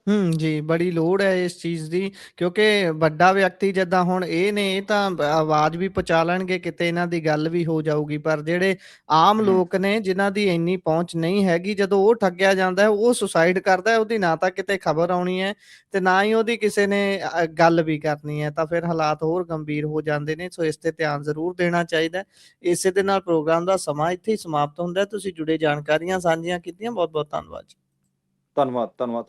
ਜੀ, ਬੜੀ ਲੋੜ ਹੈ ਇਸ ਚੀਜ਼ ਦੀ, ਕਿਉਂਕਿ ਵੱਡਾ ਵਿਅਕਤੀ ਜਿੱਦਾਂ ਹੁਣ ਇਹ ਨੇ, ਇਹ ਤਾਂ ਆਵਾਜ਼ ਵੀ ਪਹੁੰਚਾ ਲੈਣਗੇ, ਕਿਤੇ ਇਹਨਾਂ ਦੀ ਗੱਲ ਵੀ ਹੋ ਜਾਊਗੀ, ਪਰ ਜਿਹੜੇ ਆਮ ਹੂੰ, ਲੋਕ ਨੇ ਜਿਨ੍ਹਾਂ ਦੀ ਇੰਨੀ ਪਹੁੰਚ ਨਹੀਂ ਹੈਗੀ, ਜਦੋਂ ਉਹ ਠੱਗਿਆ ਜਾਂਦਾ ਹੈ, ਉਹ ਸੁਸਾਈਡ ਕਰਦਾ ਹੈ, ਉਹਦੀ ਨਾ ਤਾਂ ਕਿਤੇ ਖਬਰ ਆਉਣੀ ਹੈ ਤੇ ਨਾ ਹੀ ਉਹਦੀ ਕਿਸੇ ਨੇ ਗੱਲ ਵੀ ਕਰਨੀ ਹੈ, ਤਾਂ ਫਿਰ ਹਾਲਾਤ ਹੋਰ ਗੰਭੀਰ ਹੋ ਜਾਂਦੇ ਨੇ। ਸੋ ਇਸ ਤੇ ਧਿਆਨ ਜ਼ਰੂਰ ਦੇਣਾ ਚਾਹੀਦਾ ਹੈ। ਇਸੇ ਦੇ ਨਾਲ ਪ੍ਰੋਗਰਾਮ ਦਾ ਸਮਾਂ ਇੱਥੇ ਹੀ ਸਮਾਪਤ ਹੁੰਦਾ ਹੈ। ਤੁਸੀਂ ਜੁੜੇ ਜਾਣਕਾਰੀਆਂ ਸਾਂਝੀਆਂ ਕੀਤੀਆਂ, ਬਹੁਤ ਬਹੁਤ ਧੰਨਵਾਦ ਜੀ। ਧੰਨਵਾਦ, ਧੰਨਵਾਦ।